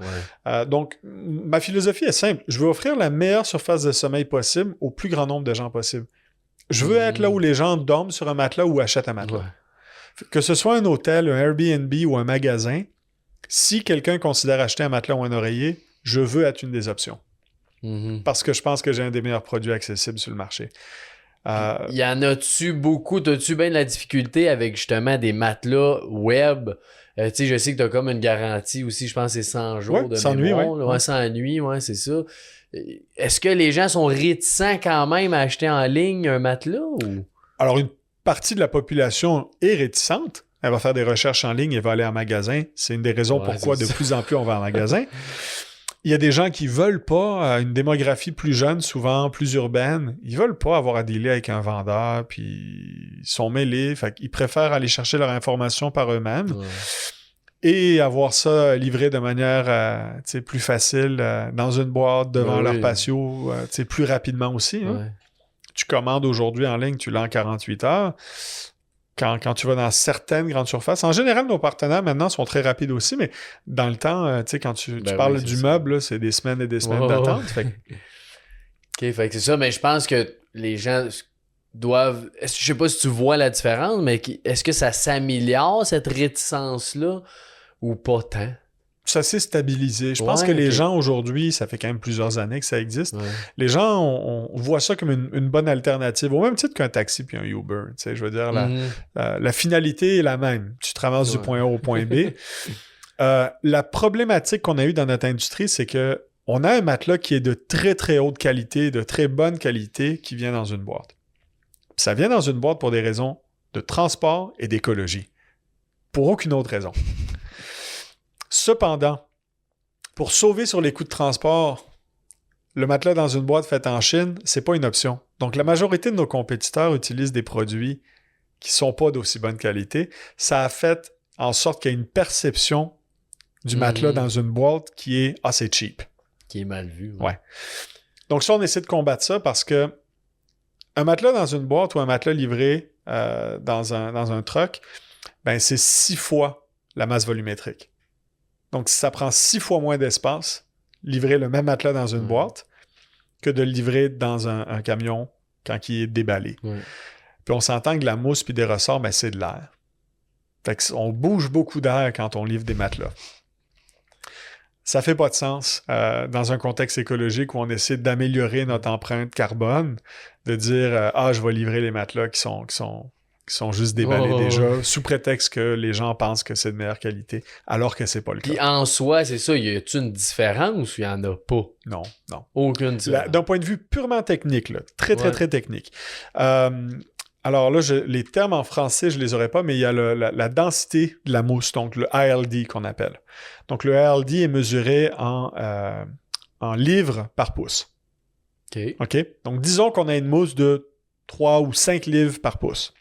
Donc, ma philosophie est simple. Je veux offrir la meilleure surface de sommeil possible au plus grand nombre de gens possible. Je veux être là où les gens dorment sur un matelas ou achètent un matelas. Que ce soit un hôtel, un Airbnb ou un magasin, si quelqu'un considère acheter un matelas ou un oreiller, je veux être une des options. Parce que je pense que j'ai un des meilleurs produits accessibles sur le marché. Y en a-tu beaucoup? T'as-tu bien de la difficulté avec justement des matelas web? Tu sais, je sais que t'as comme une garantie aussi, je pense que c'est 100 jours de mémoire. 100 nuits, c'est ça. Est-ce que les gens sont réticents quand même à acheter en ligne un matelas? Ou? Alors, une partie de la population est réticente. Elle va faire des recherches en ligne et va aller en magasin. C'est une des raisons pourquoi de plus en plus on va en magasin. Il y a des gens qui veulent pas, une démographie plus jeune, souvent plus urbaine, ils veulent pas avoir à dealer avec un vendeur, puis ils sont mêlés, fait qu'ils préfèrent aller chercher leur information par eux-mêmes et avoir ça livré de manière plus facile dans une boîte devant leur patio, plus rapidement aussi. Tu commandes aujourd'hui en ligne, tu l'as en 48 heures. Quand tu vas dans certaines grandes surfaces, en général, nos partenaires maintenant sont très rapides aussi, mais dans le temps, tu sais, quand tu parles du meuble, là, c'est des semaines et des semaines d'attente. Fait que c'est ça, mais je pense que les gens doivent... Je sais pas si tu vois la différence, mais est-ce que ça s'améliore, cette réticence-là, ou pas tant? ça s'est stabilisé. Je pense que les gens aujourd'hui, ça fait quand même plusieurs années que ça existe, les gens on voit ça comme une bonne alternative, au même titre qu'un taxi puis un Uber. Tu sais, je veux dire, la finalité est la même. Tu te ramasses du point A au point B. La problématique qu'on a eue dans notre industrie, c'est que on a un matelas qui est de très, très haute qualité, de très bonne qualité, qui vient dans une boîte. Puis ça vient dans une boîte pour des raisons de transport et d'écologie. Pour aucune autre raison. Cependant, pour sauver sur les coûts de transport, le matelas dans une boîte faite en Chine, c'est pas une option. Donc, la majorité de nos compétiteurs utilisent des produits qui sont pas d'aussi bonne qualité. Ça a fait en sorte qu'il y a une perception du matelas dans une boîte qui est assez cheap. Qui est mal vu. Ouais. Donc, ça, on essaie de combattre ça parce que un matelas dans une boîte ou un matelas livré dans un truck, ben, c'est 6 fois la masse volumétrique. Donc, ça prend 6 fois moins d'espace, livrer le même matelas dans une boîte, que de le livrer dans un camion quand il est déballé. Puis on s'entend que de la mousse puis des ressorts, ben, c'est de l'air. Fait qu'on bouge beaucoup d'air quand on livre des matelas. Ça fait pas de sens dans un contexte écologique où on essaie d'améliorer notre empreinte carbone, de dire je vais livrer les matelas qui sont juste déballés déjà, sous prétexte que les gens pensent que c'est de meilleure qualité, alors que c'est pas le cas. Puis en soi, c'est ça, y a-t-il une différence ou il y en a pas? Non. Aucune différence. D'un point de vue purement technique, là, très technique. Alors là, les termes en français, je les aurais pas, mais il y a la densité de la mousse, donc le ALD qu'on appelle. Donc le ALD est mesuré en livres par pouce. OK? Donc disons qu'on a une mousse de 3 ou 5 livres par pouce.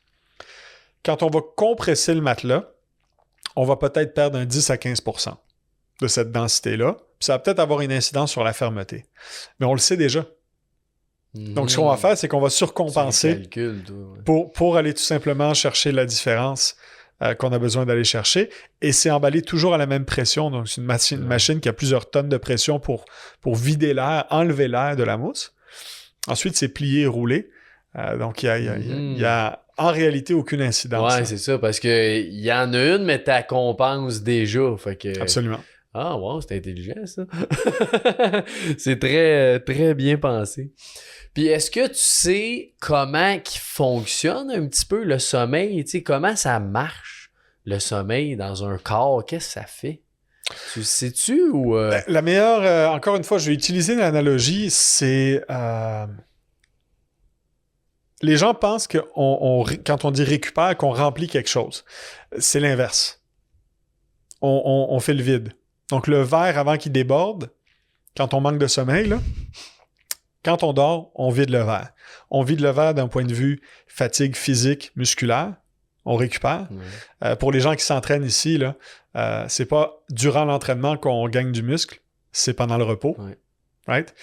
Quand on va compresser le matelas, on va peut-être perdre un 10 à 15% de cette densité-là. Puis ça va peut-être avoir une incidence sur la fermeté. Mais on le sait déjà. Donc, ce qu'on va faire, c'est qu'on va surcompenser pour aller tout simplement chercher la différence qu'on a besoin d'aller chercher. Et c'est emballé toujours à la même pression. Donc, c'est une machine qui a plusieurs tonnes de pression pour vider l'air, enlever l'air de la mousse. Ensuite, c'est plié et roulé. Donc, il y a en réalité aucune incidence. Ouais, c'est ça, parce que il y en a une, mais tu compenses déjà. Fait que... Absolument. Ah, wow, c'est intelligent, ça. C'est très, très bien pensé. Puis, est-ce que tu sais comment qui fonctionne un petit peu le sommeil? Tu sais, comment ça marche, le sommeil dans un corps? Qu'est-ce que ça fait? Tu sais-tu ou... La meilleure, encore une fois, je vais utiliser l'analogie, c'est... Les gens pensent que quand on dit récupère, qu'on remplit quelque chose. C'est l'inverse. On fait le vide. Donc, le verre, avant qu'il déborde, quand on manque de sommeil, là, quand on dort, on vide le verre. On vide le verre d'un point de vue fatigue physique, musculaire. On récupère. Pour les gens qui s'entraînent ici, là, c'est pas durant l'entraînement qu'on gagne du muscle, c'est pendant le repos. Right?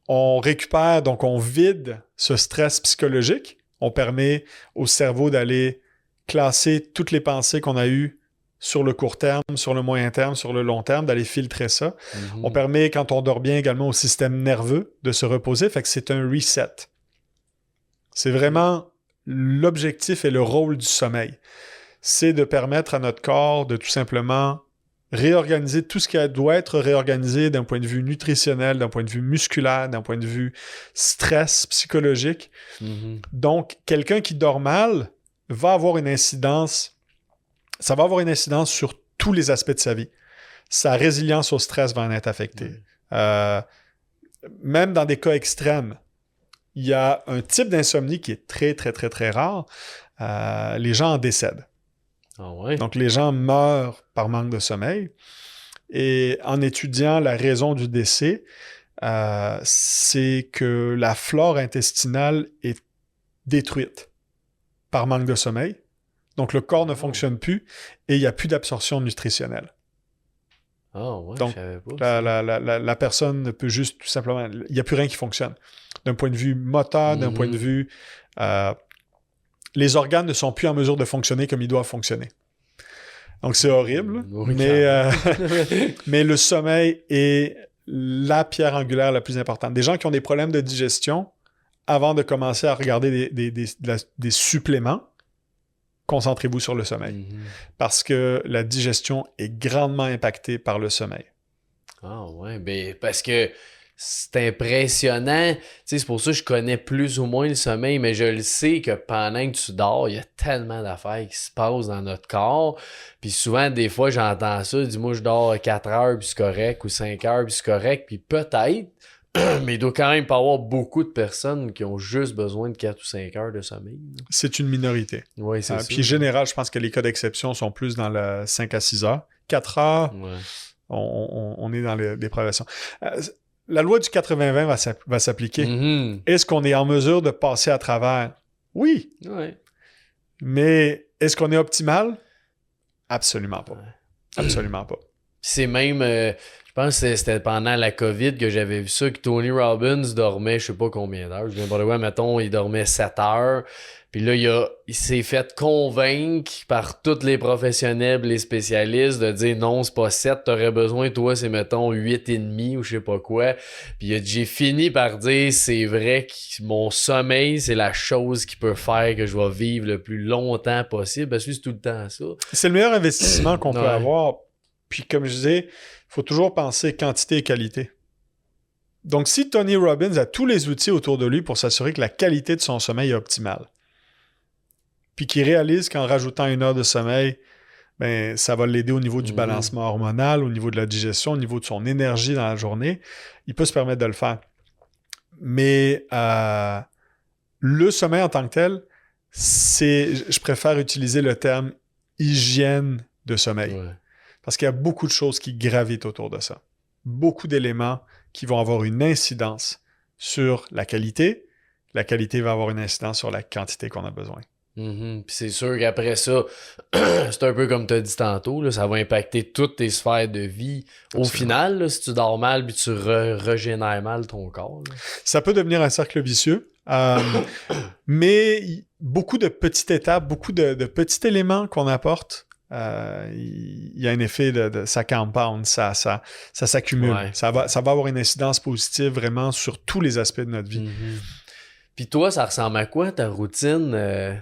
On récupère, donc on vide ce stress psychologique. On permet au cerveau d'aller classer toutes les pensées qu'on a eues sur le court terme, sur le moyen terme, sur le long terme, d'aller filtrer ça. On permet, quand on dort bien, également au système nerveux de se reposer. Fait que c'est un reset. C'est vraiment l'objectif et le rôle du sommeil. C'est de permettre à notre corps de tout simplement réorganiser tout ce qui doit être réorganisé d'un point de vue nutritionnel, d'un point de vue musculaire, d'un point de vue stress psychologique. Donc, quelqu'un qui dort mal va avoir une incidence, ça va avoir une incidence sur tous les aspects de sa vie. Sa résilience au stress va en être affectée. Même dans des cas extrêmes, il y a un type d'insomnie qui est très, très, très, très rare. Les gens en décèdent. Ah ouais. Donc, les gens meurent par manque de sommeil. Et en étudiant la raison du décès, c'est que la flore intestinale est détruite par manque de sommeil. Donc, le corps ne fonctionne plus et il n'y a plus d'absorption nutritionnelle. Ah ouais, donc, je savais pas. la personne ne peut juste tout simplement... Il n'y a plus rien qui fonctionne. D'un point de vue moteur, d'un point de vue... les organes ne sont plus en mesure de fonctionner comme ils doivent fonctionner. Donc, c'est horrible, mais le sommeil est la pierre angulaire la plus importante. Des gens qui ont des problèmes de digestion, avant de commencer à regarder des suppléments, concentrez-vous sur le sommeil. Parce que la digestion est grandement impactée par le sommeil. Ah ouais, ben parce que c'est impressionnant. Tu sais, c'est pour ça que je connais plus ou moins le sommeil, mais je le sais que pendant que tu dors, il y a tellement d'affaires qui se passent dans notre corps. Puis souvent, des fois, j'entends ça, dis-moi, je dors 4 heures, puis c'est correct, ou 5 heures, puis c'est correct, puis peut-être, mais il doit quand même pas avoir beaucoup de personnes qui ont juste besoin de 4 ou 5 heures de sommeil. C'est une minorité. Oui, c'est ça. Puis en général, je pense que les cas d'exception sont plus dans le 5 à 6 heures. 4 heures, Ouais. on est dans les déprivations. La loi du 80-20 va s'appliquer. Mhm. Est-ce qu'on est en mesure de passer à travers? Oui. Ouais. Mais est-ce qu'on est optimal? Absolument pas. Ouais. Absolument pas. C'est même, je pense que c'était pendant la COVID que j'avais vu ça, que Tony Robbins dormait je sais pas combien d'heures. Je viens pas de voir, mettons, il dormait 7 heures. Puis là, il s'est fait convaincre par tous les professionnels, les spécialistes, de dire non, c'est pas 7, t'aurais besoin, toi, c'est mettons 8,5 ou je sais pas quoi. Puis j'ai fini par dire, c'est vrai que mon sommeil, c'est la chose qui peut faire que je vais vivre le plus longtemps possible. Parce que c'est tout le temps ça. C'est le meilleur investissement qu'on peut Ouais. avoir. Puis comme je disais, il faut toujours penser quantité et qualité. Donc si Tony Robbins a tous les outils autour de lui pour s'assurer que la qualité de son sommeil est optimale, puis qu'il réalise qu'en rajoutant 1 heure de sommeil, ben, ça va l'aider au niveau du balancement hormonal, au niveau de la digestion, au niveau de son énergie dans la journée, il peut se permettre de le faire. Mais le sommeil en tant que tel, je préfère utiliser le terme hygiène de sommeil. Ouais. Parce qu'il y a beaucoup de choses qui gravitent autour de ça. Beaucoup d'éléments qui vont avoir une incidence sur la qualité. La qualité va avoir une incidence sur la quantité qu'on a besoin. Puis c'est sûr qu'après ça, c'est un peu comme tu as dit tantôt, là, ça va impacter toutes tes sphères de vie. Au final, là, si tu dors mal puis tu régénères mal ton corps. Là. Ça peut devenir un cercle vicieux, mais beaucoup de petites étapes, beaucoup de petits éléments qu'on apporte, il y a un effet ça compound, ça s'accumule. Ouais. Ça va avoir une incidence positive vraiment sur tous les aspects de notre vie. Puis toi, ça ressemble à quoi ta routine?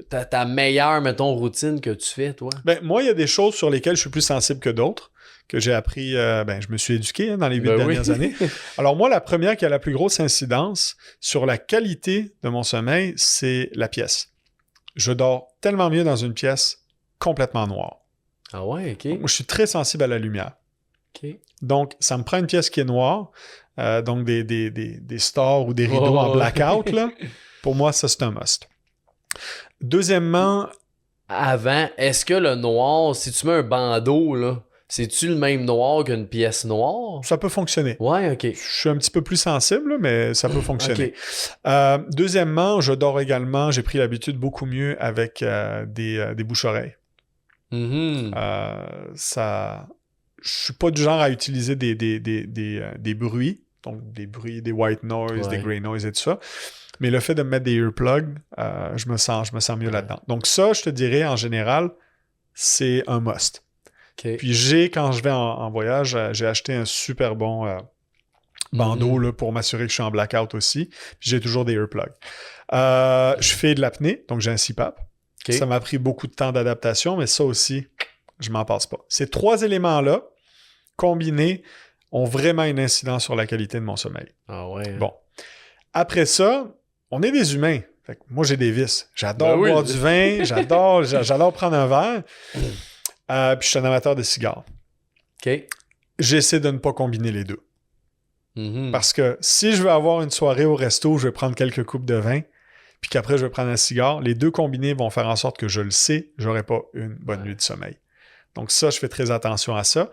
Ta meilleure, mettons, routine que tu fais, toi? Ben, moi, il y a des choses sur lesquelles je suis plus sensible que d'autres, que j'ai appris, je me suis éduqué dans les 8 dernières années. Alors moi, la première qui a la plus grosse incidence sur la qualité de mon sommeil, c'est la pièce. Je dors tellement mieux dans une pièce complètement noire. Ah ouais, OK. Moi, je suis très sensible à la lumière. OK. Donc, ça me prend une pièce qui est noire, donc des stores ou des rideaux en blackout, là. Pour moi, ça, c'est un must. Deuxièmement... Avant, est-ce que le noir, si tu mets un bandeau, là, c'est-tu le même noir qu'une pièce noire? Ça peut fonctionner. Ouais, OK. Je suis un petit peu plus sensible, mais ça peut fonctionner. Okay. Deuxièmement, je dors également, j'ai pris l'habitude beaucoup mieux avec des bouches-oreilles. Je suis pas du genre à utiliser des bruits, donc des bruits, des white noise, des gray noise et tout ça. Mais le fait de me mettre des earplugs, je me sens mieux là-dedans. Donc ça, je te dirais, en général, c'est un must. Okay. Puis quand je vais en voyage, j'ai acheté un super bon bandeau là, pour m'assurer que je suis en blackout aussi. Puis j'ai toujours des earplugs. Je fais de l'apnée, donc j'ai un CPAP. Okay. Ça m'a pris beaucoup de temps d'adaptation, mais ça aussi, je m'en passe pas. Ces 3 éléments-là, combinés, ont vraiment une incidence sur la qualité de mon sommeil. Ah ouais. Bon. Après ça, on est des humains. Fait que moi, j'ai des vices. J'adore boire du vin, j'adore prendre un verre. Puis je suis un amateur de cigares. OK. J'essaie de ne pas combiner les deux. Parce que si je veux avoir une soirée au resto, je vais prendre quelques coupes de vin, puis qu'après, je vais prendre un cigare, les deux combinés vont faire en sorte que je le sais, j'aurai pas une bonne nuit de sommeil. Donc ça, je fais très attention à ça.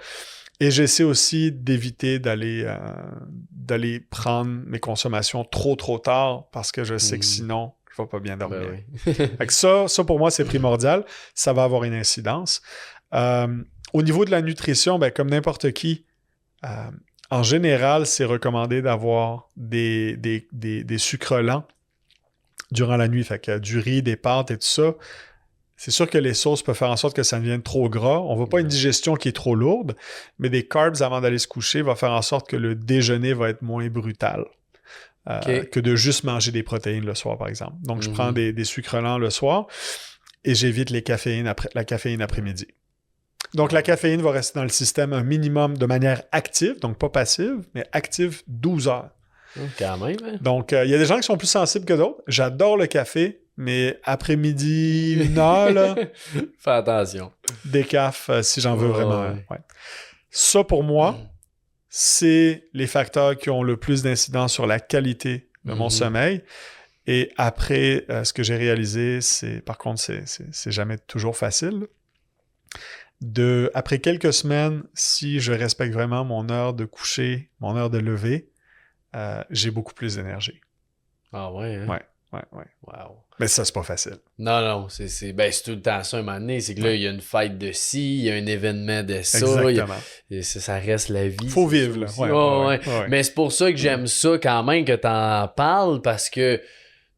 Et j'essaie aussi d'éviter d'aller prendre mes consommations trop tard parce que je sais que sinon, je ne vais pas bien dormir. Ben oui. Fait que ça, pour moi, c'est primordial. Ça va avoir une incidence. Au niveau de la nutrition, comme n'importe qui, en général, c'est recommandé d'avoir des sucres lents durant la nuit. Fait que du riz, des pâtes et tout ça. C'est sûr que les sauces peuvent faire en sorte que ça devienne trop gras. On ne veut pas une digestion qui est trop lourde, mais des carbs avant d'aller se coucher va faire en sorte que le déjeuner va être moins brutal que de juste manger des protéines le soir, par exemple. Donc, je prends des sucres lents le soir. et j'évite la caféine après-midi. Donc, la caféine va rester dans le système un minimum de manière active, donc pas passive, mais active 12 heures. Quand même, hein? Donc, il y a des gens qui sont plus sensibles que d'autres. J'adore le café, mais après-midi, 1 heure, là, fais attention. décaf, si j'en veux vraiment. Ouais. Ouais. Ça, pour moi, c'est les facteurs qui ont le plus d'incidence sur la qualité de mon sommeil. Et après, ce que j'ai réalisé, par contre, c'est jamais toujours facile. Après quelques semaines, si je respecte vraiment mon heure de coucher, mon heure de lever, j'ai beaucoup plus d'énergie. Ah ouais, hein? Ouais. Wow. Mais ça, c'est pas facile. Non, c'est tout le temps ça, un moment donné. C'est que là, il y a une fête de ci, il y a un événement de ça. Exactement. Ça reste la vie. Faut vivre, là. Ouais. Mais c'est pour ça que j'aime ça quand même que t'en parles, parce que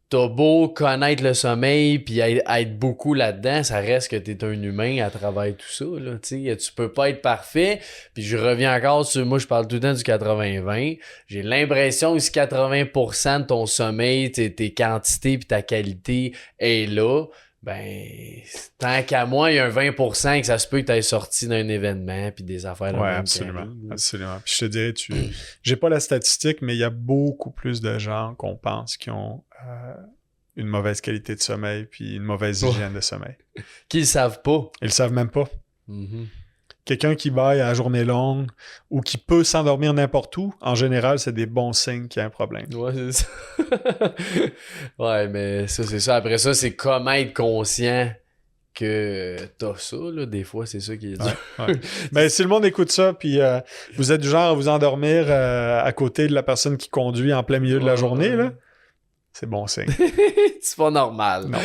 t'as beau connaître le sommeil puis être beaucoup là-dedans, ça reste que t'es un humain à travers tout ça, là, tu peux pas être parfait. Puis je reviens encore sur, moi je parle tout le temps du 80-20, j'ai l'impression que si 80% de ton sommeil, tes quantités puis ta qualité est là, ben tant qu'à moi, il y a un 20% que ça se peut que t'aies sorti d'un événement puis des affaires ouais, absolument. Puis je te dirais, j'ai pas la statistique, mais il y a beaucoup plus de gens qu'on pense qui ont une mauvaise qualité de sommeil puis une mauvaise hygiène de sommeil. Qu'ils savent pas. Ils le savent même pas. Quelqu'un qui baille à la journée longue ou qui peut s'endormir n'importe où, en général, c'est des bons signes qu'il y a un problème. Ouais, c'est ça. Ouais, mais ça, c'est ça. Après ça, c'est comment être conscient que t'as ça, là. Des fois, c'est ça qui est dur. Ouais. Mais si le monde écoute ça, puis vous êtes du genre à vous endormir à côté de la personne qui conduit en plein milieu de la journée, là, c'est bon signe. C'est pas normal. Non,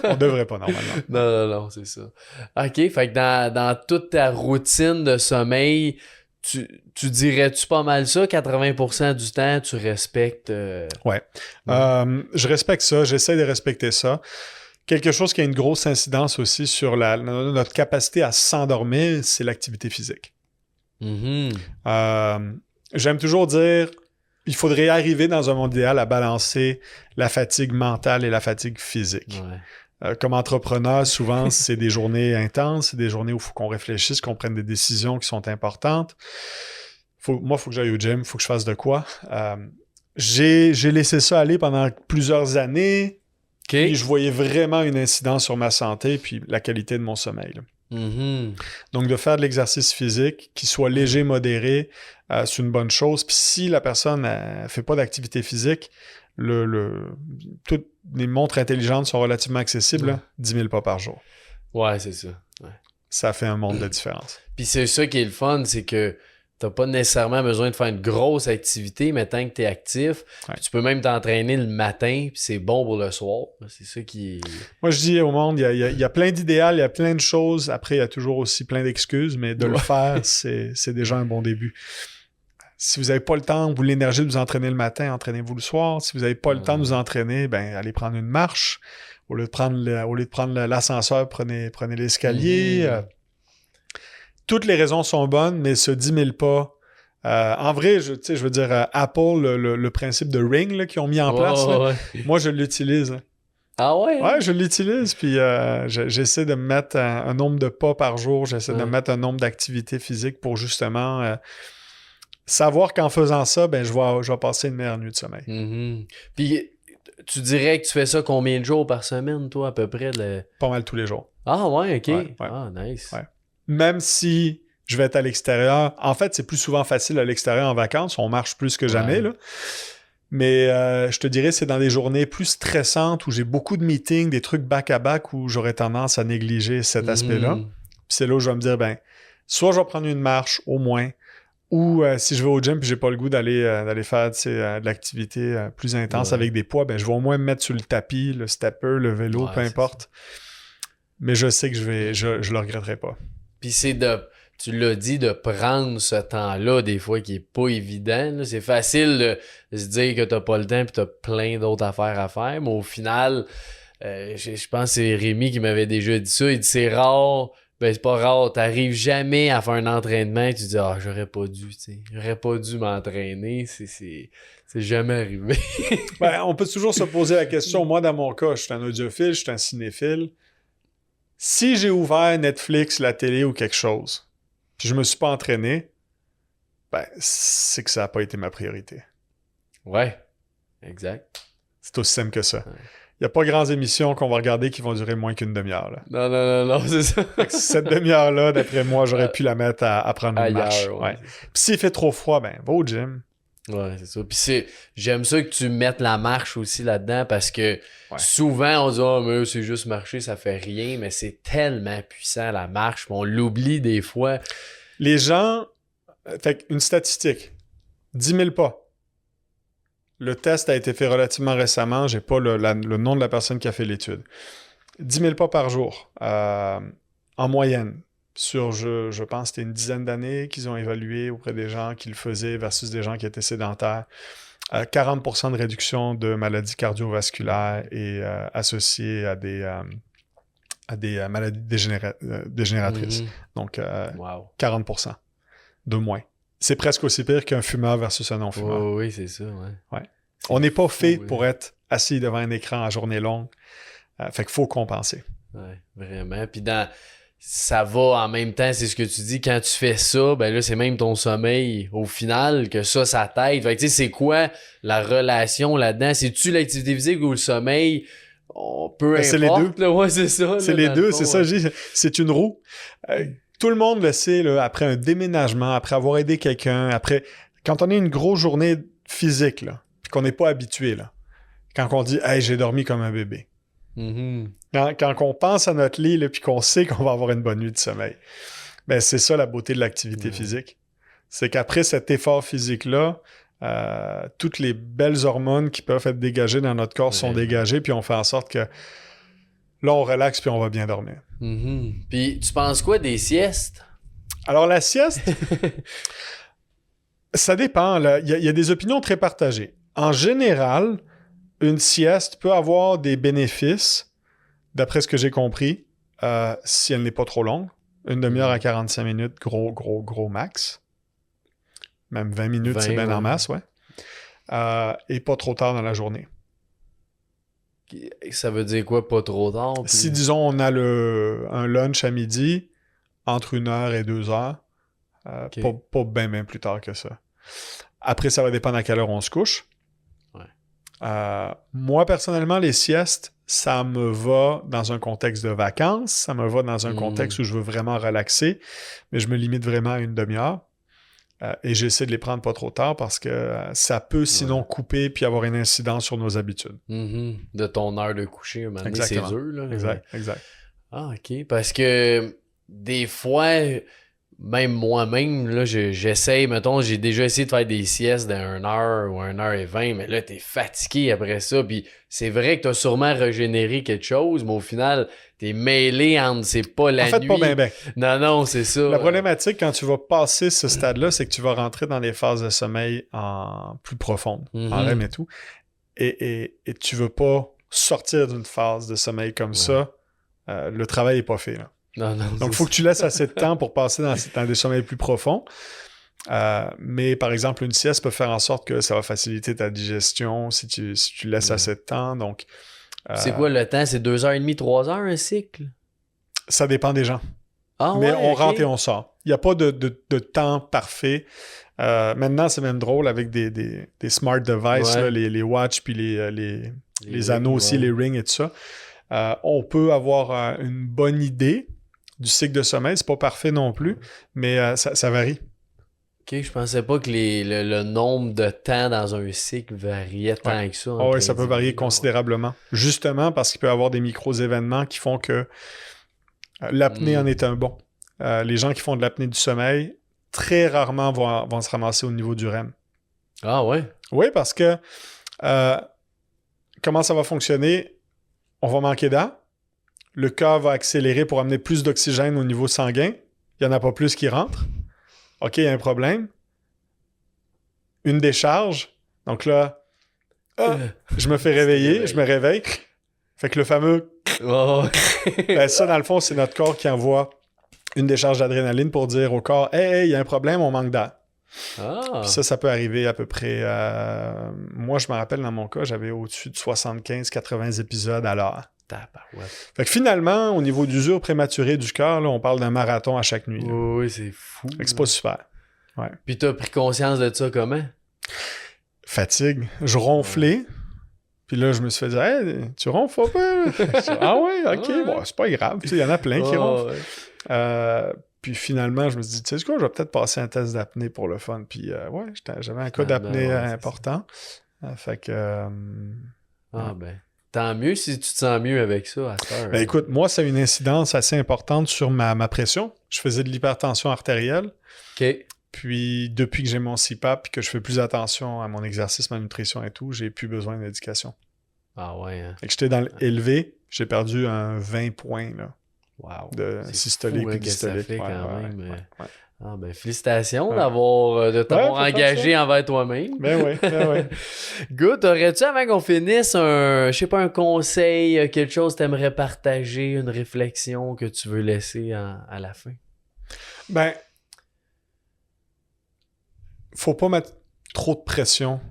on devrait pas normalement. Non, c'est ça. OK, fait que dans toute ta routine de sommeil, tu dirais-tu pas mal ça? 80% du temps, tu respectes... Ouais. Je respecte ça. J'essaie de respecter ça. Quelque chose qui a une grosse incidence aussi sur notre capacité à s'endormir, c'est l'activité physique. J'aime toujours dire... Il faudrait arriver dans un monde idéal à balancer la fatigue mentale et la fatigue physique. Ouais. Comme entrepreneur, souvent, c'est des journées intenses, c'est des journées où il faut qu'on réfléchisse, qu'on prenne des décisions qui sont importantes. Moi, il faut que j'aille au gym, il faut que je fasse de quoi. J'ai laissé ça aller pendant plusieurs années. Puis je voyais vraiment une incidence sur ma santé puis la qualité de mon sommeil. Donc, de faire de l'exercice physique, qui soit léger, modéré, c'est une bonne chose. Puis si la personne ne fait pas d'activité physique, toutes les montres intelligentes sont relativement accessibles, 10 000 pas par jour. Ouais, c'est ça. Ouais. Ça fait un monde de différence. Puis c'est ça qui est le fun, c'est que t'as pas nécessairement besoin de faire une grosse activité, mais tant que t'es actif, tu peux même t'entraîner le matin, puis c'est bon pour le soir. C'est ça qui est... Moi, je dis au monde, il y a plein d'idéals, il y a plein de choses. Après, il y a toujours aussi plein d'excuses, mais de le faire, c'est déjà un bon début. Si vous n'avez pas le temps ou l'énergie de vous entraîner le matin, entraînez-vous le soir. Si vous n'avez pas le temps de vous entraîner, ben allez prendre une marche. Au lieu de prendre l'ascenseur, prenez l'escalier. Toutes les raisons sont bonnes, mais ce 10 000 pas... en vrai, je veux dire, Apple, le principe de Ring là, qu'ils ont mis en place, là, moi, je l'utilise. Ah ouais? Ouais, je l'utilise, puis j'essaie de me mettre un nombre de pas par jour, j'essaie de me mettre un nombre d'activités physiques pour justement savoir qu'en faisant ça, ben je vais passer une meilleure nuit de sommeil. Puis, tu dirais que tu fais ça combien de jours par semaine, toi, à peu près? Pas mal tous les jours. Ah ouais, OK. Ouais. Ah, nice. Ouais. Même si je vais être à l'extérieur, en fait, c'est plus souvent facile à l'extérieur en vacances, on marche plus que jamais, là. Mais je te dirais, c'est dans des journées plus stressantes où j'ai beaucoup de meetings, des trucs back-à-back où j'aurais tendance à négliger cet aspect-là. Puis c'est là où je vais me dire, ben, soit je vais prendre une marche au moins, ou si je vais au gym et j'ai pas le goût d'aller faire de l'activité plus intense avec des poids, ben je vais au moins me mettre sur le tapis, le stepper, le vélo, peu importe. Mais je sais que je le regretterai pas. Puis c'est tu l'as dit, de prendre ce temps-là, des fois, qui est pas évident. Là. C'est facile de se dire que t'as pas le temps pis t'as plein d'autres affaires à faire, mais au final, je pense que c'est Rémi qui m'avait déjà dit ça. Il dit c'est rare. Ben, c'est pas rare, t'arrives jamais à faire un entraînement et tu dis « Ah, j'aurais pas dû, tu sais. J'aurais pas dû m'entraîner. » C'est jamais arrivé. Ben, on peut toujours se poser la question. Moi, dans mon cas, je suis un audiophile, je suis un cinéphile. Si j'ai ouvert Netflix, la télé ou quelque chose, puis je me suis pas entraîné, ben, c'est que ça n'a pas été ma priorité. Ouais, exact. C'est aussi simple que ça. Il n'y a pas grandes émissions qu'on va regarder qui vont durer moins qu'une demi-heure. Là. Non, c'est ça. Cette demi-heure-là, d'après moi, j'aurais pu la mettre à prendre une Ailleurs, marche. ouais. Puis s'il fait trop froid, ben, va au gym. Ouais, c'est ça. Puis j'aime ça que tu mettes la marche aussi là-dedans parce que souvent on dit oh mais c'est juste marcher, ça fait rien, mais c'est tellement puissant la marche, on l'oublie des fois. Les gens, fait une statistique, 10 000 pas. Le test a été fait relativement récemment, j'ai pas le nom de la personne qui a fait l'étude. 10 000 pas par jour, en moyenne. Sur, je pense, c'était une dizaine d'années qu'ils ont évalué auprès des gens qui le faisaient versus des gens qui étaient sédentaires. 40% de réduction de maladies cardiovasculaires et associées à des maladies dégénératrices. Donc, 40% de moins. C'est presque aussi pire qu'un fumeur versus un non-fumeur. Oh, oui, c'est ça, ouais. On n'est pas fait pour être assis devant un écran à journée longue. Fait qu'il faut compenser. Ouais, vraiment. Puis ça va en même temps, c'est ce que tu dis, quand tu fais ça, ben là, c'est même ton sommeil au final que ça t'aide. Fait que tu sais, c'est quoi la relation là-dedans? C'est-tu l'activité physique ou le sommeil? Peu importe. C'est les deux. Là. Ouais, c'est ça. C'est les deux, c'est ça. C'est une roue. Tout le monde le sait, là, après un déménagement, après avoir aidé quelqu'un, quand on a une grosse journée physique, là, puis qu'on n'est pas habitué, là, quand on dit « Hey, j'ai dormi comme un bébé ». Quand on pense à notre lit, puis qu'on sait qu'on va avoir une bonne nuit de sommeil, ben c'est ça la beauté de l'activité physique. C'est qu'après cet effort physique-là, toutes les belles hormones qui peuvent être dégagées dans notre corps sont dégagées, puis on fait en sorte que là, on relaxe, puis on va bien dormir. Puis tu penses quoi des siestes? Alors la sieste, ça dépend. Il y a des opinions très partagées. En général, une sieste peut avoir des bénéfices, d'après ce que j'ai compris, si elle n'est pas trop longue. Une demi-heure à 45 minutes, gros max. Même 20 minutes, c'est bien en masse, ouais. Et pas trop tard dans la journée. Ça veut dire quoi, pas trop tard? Puis... Si, disons, on a un lunch à midi, entre 1h et 2h, pas bien plus tard que ça. Après, ça va dépendre à quelle heure on se couche. Moi, personnellement, les siestes, ça me va dans un contexte de vacances, ça me va dans un contexte où je veux vraiment relaxer, mais je me limite vraiment à une demi-heure. Et j'essaie de les prendre pas trop tard parce que ça peut sinon couper puis avoir une incidence sur nos habitudes. De ton heure de coucher, maintenant, c'est dur. Là. Exact. Ah, OK. Parce que des fois... Même moi-même, là, j'essaye, mettons, j'ai déjà essayé de faire des siestes d'1 heure ou 1h20, mais là, t'es fatigué après ça, puis c'est vrai que t'as sûrement régénéré quelque chose, mais au final, t'es mêlé entre c'est pas la nuit. En fait, pas bien. Non, c'est ça. La problématique, quand tu vas passer ce stade-là, c'est que tu vas rentrer dans des phases de sommeil en plus profondes, en REM et tout, et tu veux pas sortir d'une phase de sommeil comme ça, le travail est pas fait, là. Non, donc, il faut que tu laisses assez de temps pour passer dans des sommeils plus profonds. Mais, par exemple, une sieste peut faire en sorte que ça va faciliter ta digestion si tu laisses assez de temps. Donc, c'est quoi le temps? C'est 2h30, 3h un cycle? Ça dépend des gens. Ah, mais on rentre et on sort. Il n'y a pas de temps parfait. Maintenant, c'est même drôle avec des smart devices, là, les watches puis les anneaux aussi, les rings et tout ça. On peut avoir une bonne idée du cycle de sommeil. C'est pas parfait non plus, mais ça varie. OK, je pensais pas que le nombre de temps dans un cycle variait tant que ça. Oui, ça peut varier considérablement. Justement parce qu'il peut y avoir des micro-événements qui font que l'apnée en est un bon. Les gens qui font de l'apnée du sommeil, très rarement vont se ramasser au niveau du REM. Ah ouais? Oui, parce que comment ça va fonctionner? On va manquer d'air. Le cœur va accélérer pour amener plus d'oxygène au niveau sanguin. Il n'y en a pas plus qui rentre. OK, il y a un problème. Une décharge. Donc là, je me fais réveiller, je me réveille. Fait que le fameux... ça, dans le fond, c'est notre corps qui envoie une décharge d'adrénaline pour dire au corps « Hey, il y a un problème, on manque d'air. » Puis ça peut arriver à peu près... moi, je me rappelle, dans mon cas, j'avais au-dessus de 75-80 épisodes à l'heure. Tabarouette. Fait que finalement, au niveau d'usure prématurée du cœur, là, on parle d'un marathon à chaque nuit. Oui, c'est fou. Fait que c'est pas super. Ouais. Puis t'as pris conscience de ça comment? Fatigue. Je ronflais. Puis là, je me suis fait dire, hey, tu ronfles pas? Ah ouais, ok, bon, c'est pas grave. Il y en a plein qui ronflent. Puis finalement, je me suis dit, tu sais quoi, je vais peut-être passer un test d'apnée pour le fun. Puis ouais, j'avais un cas d'apnée important. Fait que. Tant mieux si tu te sens mieux avec ça à cette heure. Ben écoute, moi, ça a une incidence assez importante sur ma pression. Je faisais de l'hypertension artérielle. OK. Puis depuis que j'ai mon CPAP et que je fais plus attention à mon exercice, ma nutrition et tout, j'ai plus besoin de médication. Ah ouais, hein? Fait que j'étais dans l'élevé, j'ai perdu un 20 points là, de c'est systolique fou, et dystolique. Ça fait quand même. Ouais. Ah ben félicitations de t'avoir engagé envers toi-même. Ben oui. Good, aurais-tu avant qu'on finisse un conseil, quelque chose que tu aimerais partager, une réflexion que tu veux laisser à la fin? Ben, faut pas mettre trop de pression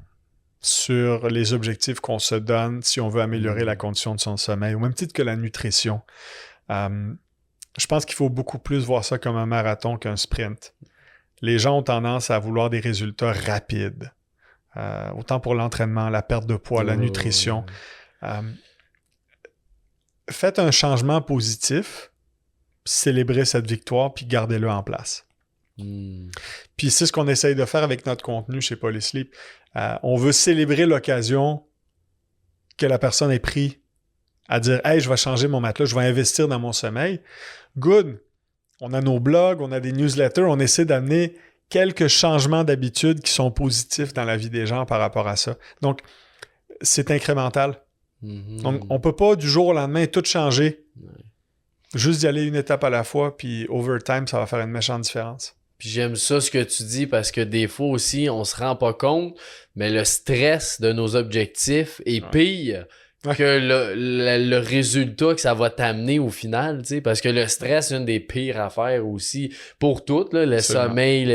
sur les objectifs qu'on se donne si on veut améliorer la condition de son sommeil, au même titre que la nutrition. Je pense qu'il faut beaucoup plus voir ça comme un marathon qu'un sprint. Les gens ont tendance à vouloir des résultats rapides. Autant pour l'entraînement, la perte de poids, la nutrition. Faites un changement positif, célébrez cette victoire, puis gardez-le en place. Puis c'est ce qu'on essaye de faire avec notre contenu chez Polysleep. On veut célébrer l'occasion que la personne ait pris à dire « Hey, je vais changer mon matelas, je vais investir dans mon sommeil. » Good! On a nos blogs, on a des newsletters, on essaie d'amener quelques changements d'habitude qui sont positifs dans la vie des gens par rapport à ça. Donc, c'est incrémental. Donc, on ne peut pas du jour au lendemain tout changer. Juste d'y aller une étape à la fois, puis over time, ça va faire une méchante différence. Puis j'aime ça ce que tu dis parce que des fois aussi, on se rend pas compte, mais le stress de nos objectifs est pire que le résultat que ça va t'amener au final, tu sais, parce que le stress, c'est une des pires affaires aussi pour tout, là, le sommeil,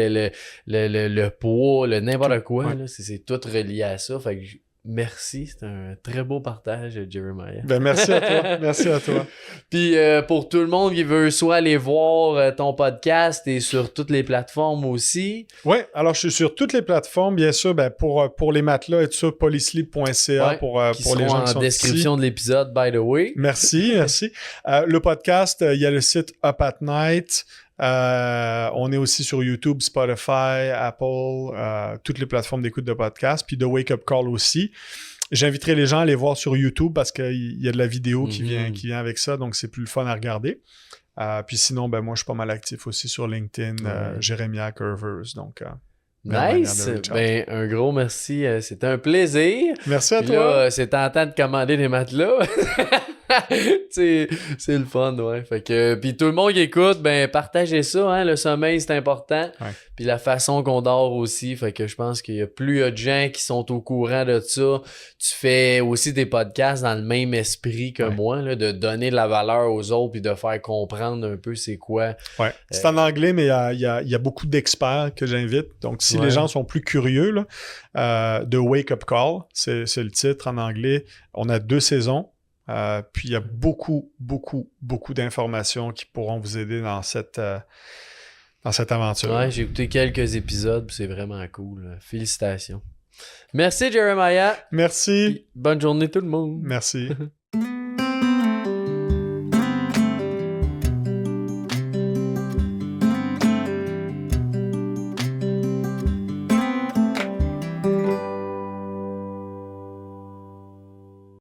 le poids, n'importe quoi, là, c'est tout relié à ça. Fait que merci, c'est un très beau partage, Jeremiah. Ben merci à toi. Puis pour tout le monde qui veut soit aller voir ton podcast et sur toutes les plateformes aussi. Oui, alors je suis sur toutes les plateformes, bien sûr, ben pour les matelas et tout ça, polysleep.ca pour les gens qui sont en description de l'épisode, by the way. Merci. Le podcast, il y a le site Up at Night. On est aussi sur YouTube, Spotify, Apple, toutes les plateformes d'écoute de podcast, puis de Wake Up Call aussi. J'inviterai les gens à aller voir sur YouTube parce qu'il y a de la vidéo qui vient avec ça, donc c'est plus le fun à regarder. Puis sinon, ben moi je suis pas mal actif aussi sur LinkedIn, Jeremiah Curvers, donc... Nice! Ben, un gros merci. C'était un plaisir. Merci à puis toi. Là, c'est tentant de commander des matelas. C'est le fun, ouais. Fait que, puis tout le monde qui écoute, ben, partagez ça, hein. Le sommeil, c'est important. Ouais. Puis la façon qu'on dort aussi. Fait que je pense qu'il y a plus de gens qui sont au courant de ça. Tu fais aussi des podcasts dans le même esprit que moi, là, de donner de la valeur aux autres puis de faire comprendre un peu c'est quoi. Ouais. C'est en anglais, mais il y a beaucoup d'experts que j'invite. Donc, si les gens sont plus curieux, là, de Wake Up Call, c'est le titre en anglais. On a 2 saisons. Puis il y a beaucoup d'informations qui pourront vous aider dans cette aventure. Ouais, j'ai écouté quelques épisodes, c'est vraiment cool. Félicitations. Merci, Jeremiah. Merci. Puis bonne journée tout le monde. Merci.